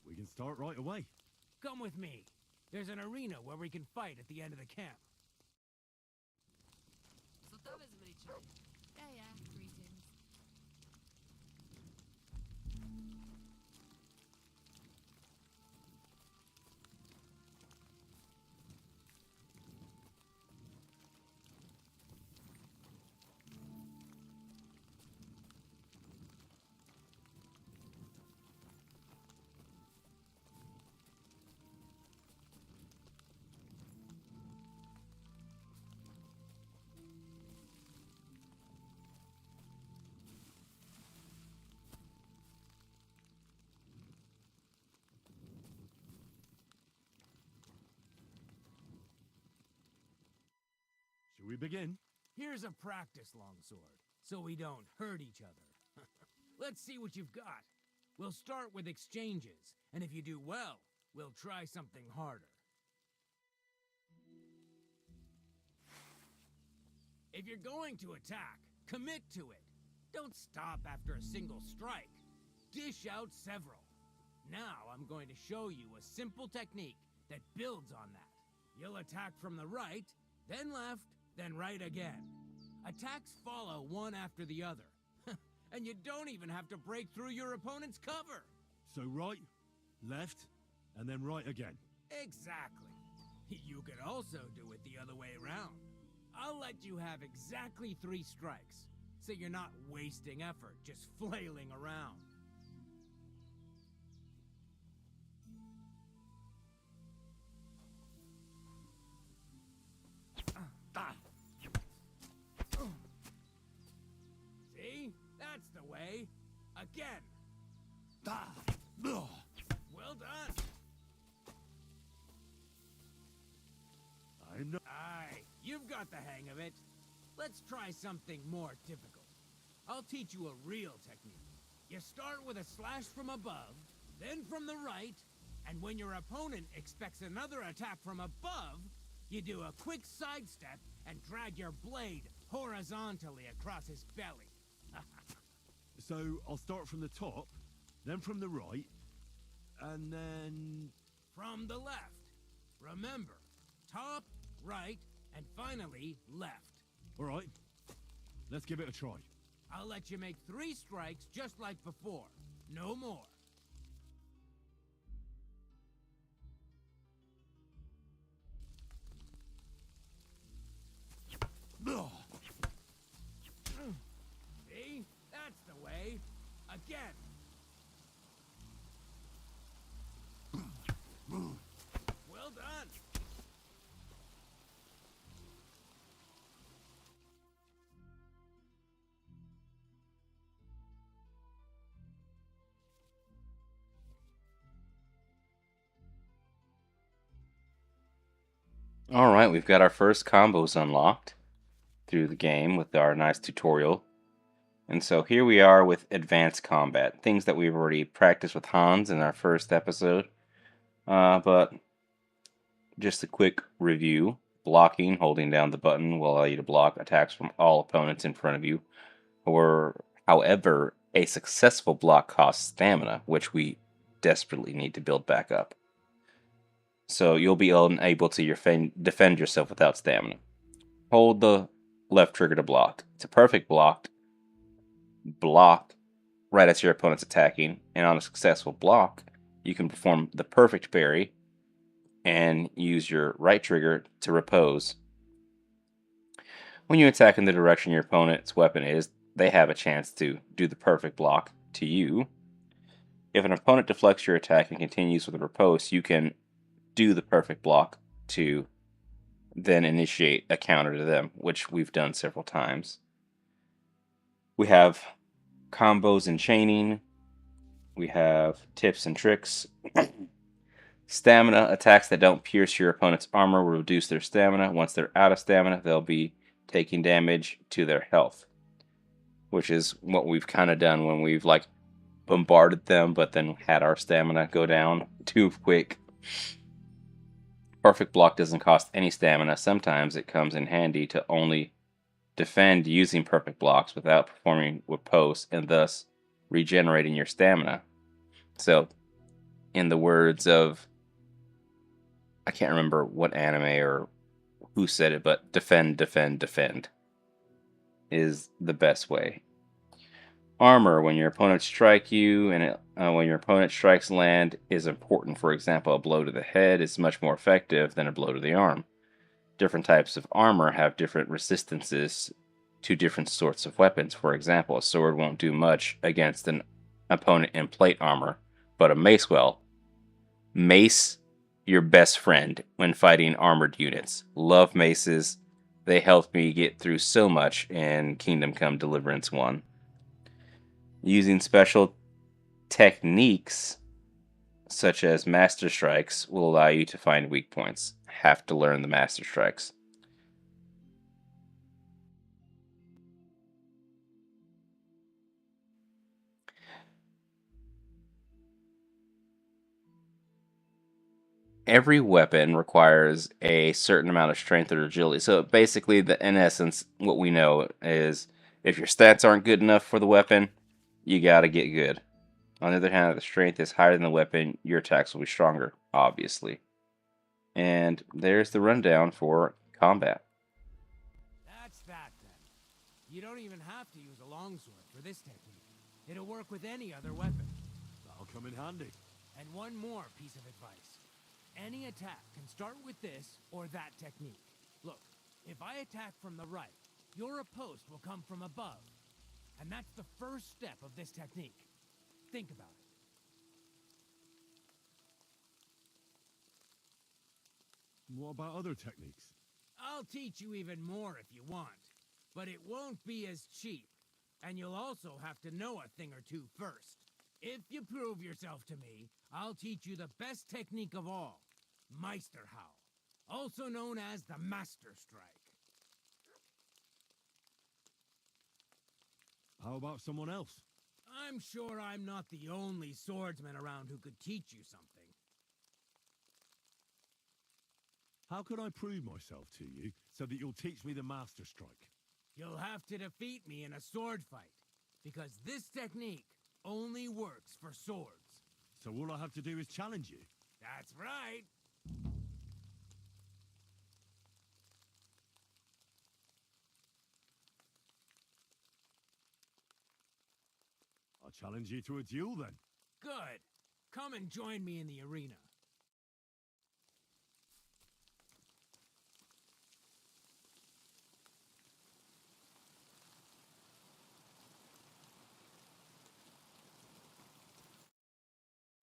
We can start right away. Come with me. There's an arena where we can fight at the end of the camp. So to was zwyczaj. Yeah, greetings. Shall we begin? Here's a practice longsword, so we don't hurt each other. Let's see what you've got. We'll start with exchanges, and if you do well, we'll try something harder. If you're going to attack, commit to it. Don't stop after a single strike. Dish out several. Now I'm going to show you a simple technique that builds on that. You'll attack from the right, then left, then right again. Attacks follow one after the other. And you don't even have to break through your opponent's cover. So right, left, and then right again. Exactly. You could also do it the other way around. I'll let you have exactly 3 strikes, so you're not wasting effort just flailing around. See? That's the way. Again. Well done. I'm not... Aye, you've got the hang of it. Let's try something more difficult. I'll teach you a real technique. You start with a slash from above, then from the right, and when your opponent expects another attack from above, you do a quick sidestep and drag your blade horizontally across his belly. So I'll start from the top, then from the right, and then... From the left. Remember, top, right, and finally left. All right, let's give it a try. I'll let you make 3 strikes just like before. No more. See? That's the way. Again. Well done. All right, we've got our first combos unlocked through the game with our nice tutorial. And so here we are with advanced combat, things that we've already practiced with Hans in our first episode. But just a quick review. Blocking, holding down the button will allow you to block attacks from all opponents in front of you. However, a successful block costs stamina, which we desperately need to build back up. So you'll be unable to defend yourself without stamina. Hold the left trigger to block. It's a perfect block right as your opponent's attacking, and on a successful block, you can perform the perfect parry and use your right trigger to repose. When you attack in the direction your opponent's weapon is, they have a chance to do the perfect block to you. If an opponent deflects your attack and continues with a repose, you can do the perfect block to then initiate a counter to them, which we've done several times. We have combos and chaining. We have tips and tricks. Stamina. Attacks that don't pierce your opponent's armor will reduce their stamina. Once they're out of stamina, they'll be taking damage to their health, which is what we've kind of done when we've like bombarded them but then had our stamina go down too quick. Perfect block doesn't cost any stamina. Sometimes it comes in handy to only defend using perfect blocks without performing repose and thus regenerating your stamina. So, in the words of, I can't remember what anime or who said it, but defend, defend, defend is the best way. Armor, when your opponents strike you and when your opponent strikes land, is important. For example, a blow to the head is much more effective than a blow to the arm. Different types of armor have different resistances to different sorts of weapons. For example, a sword won't do much against an opponent in plate armor, but a mace will. Mace, your best friend when fighting armored units. Love maces. They helped me get through so much in Kingdom Come Deliverance 1. Using special techniques such as master strikes will allow you to find weak points. Have to learn the master strikes. Every weapon requires a certain amount of strength or agility. So basically, in essence, what we know is if your stats aren't good enough for the weapon, you gotta get good. On the other hand, if the strength is higher than the weapon, your attacks will be stronger, obviously. And there's the rundown for combat. That's that then. You don't even have to use a longsword for this technique. It'll work with any other weapon. That'll come in handy. And one more piece of advice. Any attack can start with this or that technique. Look, if I attack from the right, your riposte will come from above. And that's the first step of this technique. Think about it. What about other techniques? I'll teach you even more if you want. But it won't be as cheap. And you'll also have to know a thing or two first. If you prove yourself to me, I'll teach you the best technique of all. Meisterhowl. Also known as the Master Strike. How about someone else? I'm sure I'm not the only swordsman around who could teach you something. How can I prove myself to you so that you'll teach me the Master Strike? You'll have to defeat me in a sword fight, because this technique only works for swords. So all I have to do is challenge you? That's right. challenge you to a duel then. Good. Come and join me in the arena.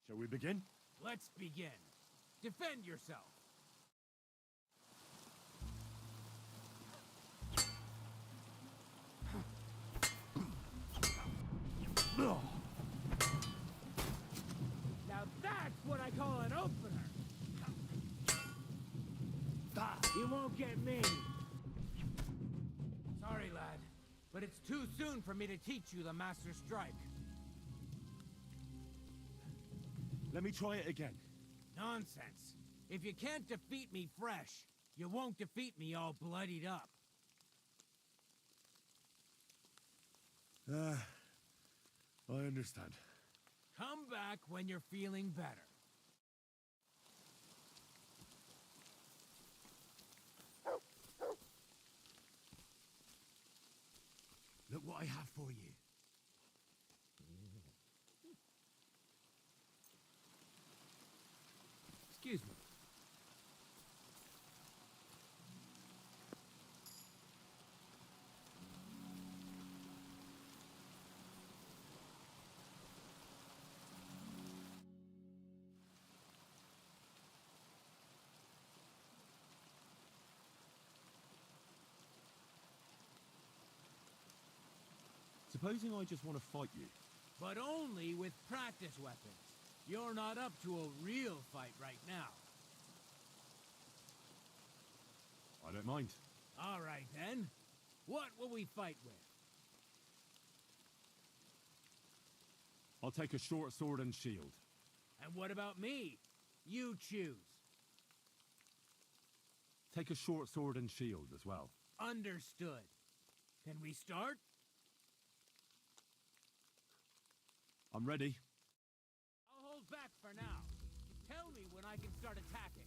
Shall we begin? Let's begin. Defend yourself. Now that's what I call an opener. You won't get me. Sorry, lad, but it's too soon for me to teach you the Master Strike. Let me try it again. Nonsense. If you can't defeat me fresh, you won't defeat me all bloodied up. I understand. Come back when you're feeling better. Look what I have for you. Excuse me. Supposing I just want to fight you. But only with practice weapons. You're not up to a real fight right now. I don't mind. All right, then. What will we fight with? I'll take a short sword and shield. And what about me? You choose. Take a short sword and shield as well. Understood. Can we start? I'm ready. I'll hold back for now. Tell me when I can start attacking.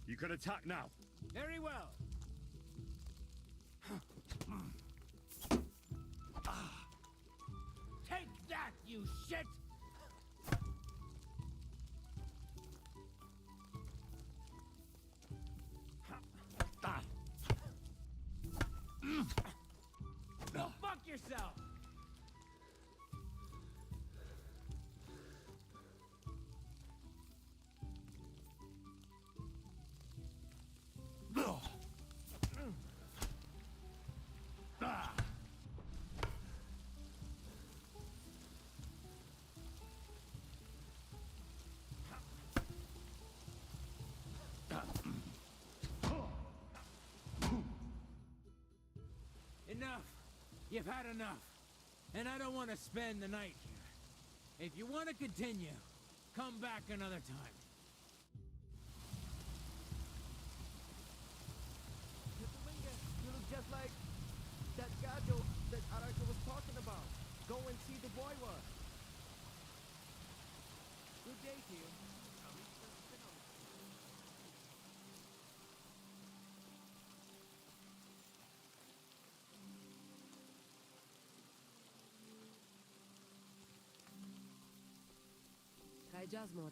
You can attack now. Very well. Take that, you shit! Go fuck yourself! Enough. You've had enough. And I don't want to spend the night here. If you want to continue, come back another time. You look just like that Gajo that Araka was talking about. Go and see the boy was. Good day to you. Kaj jazz more.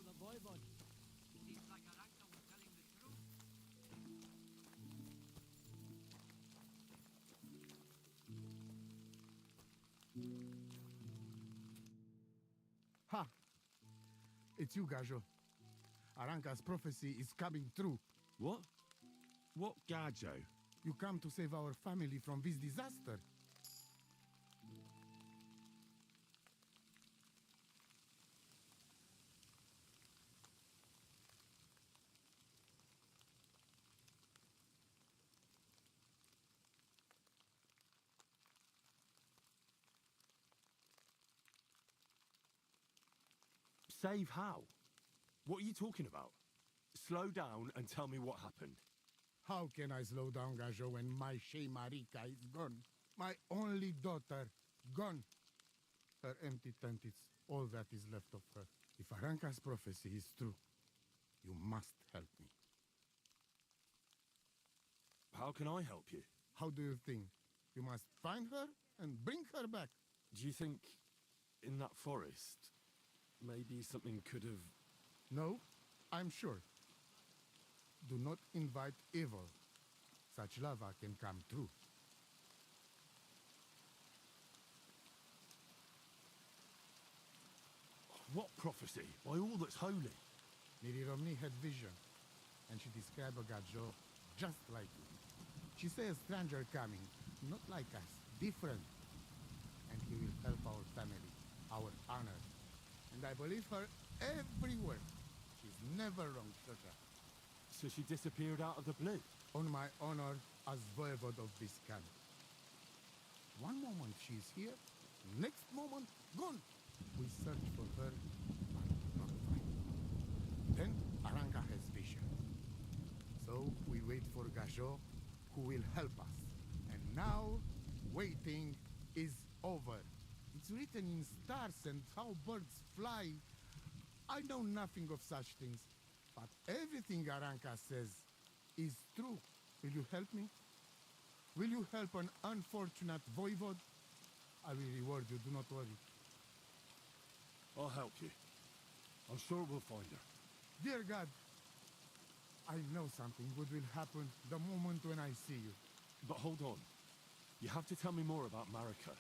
The voivod. Seems like Aranka was telling the truth. Ha! It's you, Gajo. Aranka's prophecy is coming true. What? What Gajo? You come to save our family from this disaster. Save how? What are you talking about? Slow down and tell me what happened. How can I slow down Gajo when my Shea Marika is gone? My only daughter, gone. Her empty tent is all that is left of her. If Aranka's prophecy is true, you must help me. How can I help you? How do you think? You must find her and bring her back. Do you think in that forest, maybe something could have... No, I'm sure. Do not invite evil. Such lava can come true. What prophecy? By all that's holy. Miri Romney had vision, and she described a Gajo just like you. She said a stranger coming, not like us, different. And he will help our family, our honor. And I believe her every word. She's never wrong, Shosha. So she disappeared out of the blue? On my honor as voivode of this camp. One moment she's here, next moment gone. We search for her, but not find. Then Aranka has vision. So we wait for Gajo, who will help us. And now, waiting is over. It's written in stars and how birds fly. I know nothing of such things, but everything Aranka says is true. Will you help me? Will you help an unfortunate voivode? I will reward you, do not worry. I'll help you. I'm sure we'll find her. Dear God, I know something good will happen the moment when I see you. But hold on. You have to tell me more about Marika.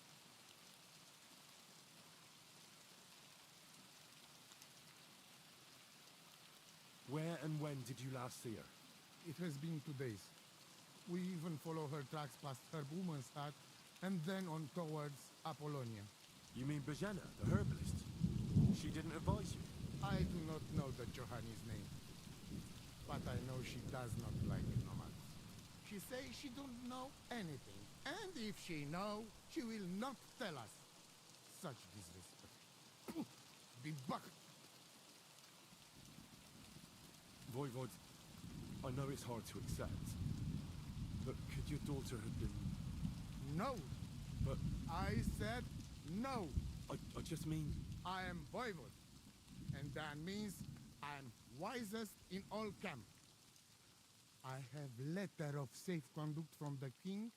Where and when did you last see her? It has been 2 days. We even follow her tracks past her woman's hut and then on towards Apollonia. You mean Bajana, the herbalist? She didn't advise you? I do not know the Johanni's name, but I know she does not like nomads. She says she don't know anything, and if she know, she will not tell us. Such disrespect. Be back. Voivod, I know it's hard to accept, but could your daughter have been... No. But... I said no. I just mean... I am voivode, and that means I am wisest in all camp. I have letter of safe conduct from the king,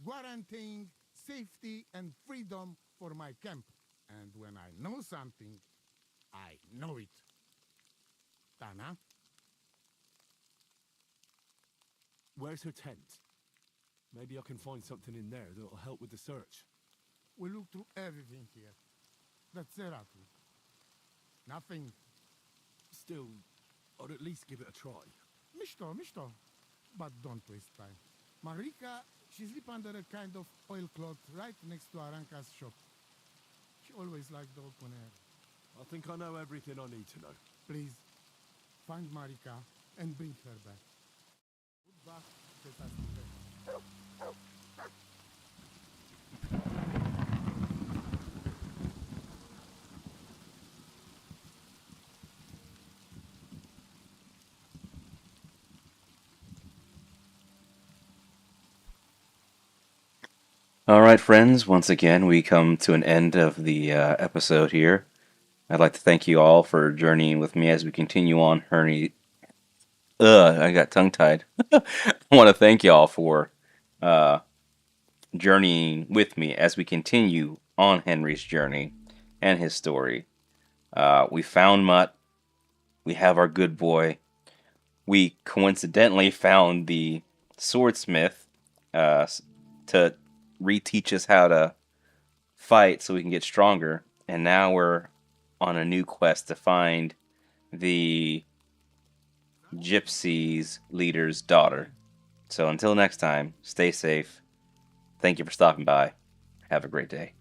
guaranteeing safety and freedom for my camp. And when I know something, I know it. Tana? Where's her tent? Maybe I can find something in there that'll help with the search. We look through everything here. That's Seratu. Nothing. Still, I'd at least give it a try. Mishto. But don't waste time. Marika, she sleep under a kind of oilcloth right next to Aranka's shop. She always liked the open air. I think I know everything I need to know. Please, find Marika and bring her back. Goodbye. All right, friends, once again, we come to an end of the episode here. I'd like to thank you all for journeying with me as we continue on I got tongue-tied. I want to thank you all for journeying with me as we continue on Henry's journey and his story. We found Mutt. We have our good boy. We coincidentally found the swordsmith to reteach us how to fight so we can get stronger. And now we're on a new quest to find the Gypsies leader's daughter. So until next time, stay safe. Thank you for stopping by. Have a great day.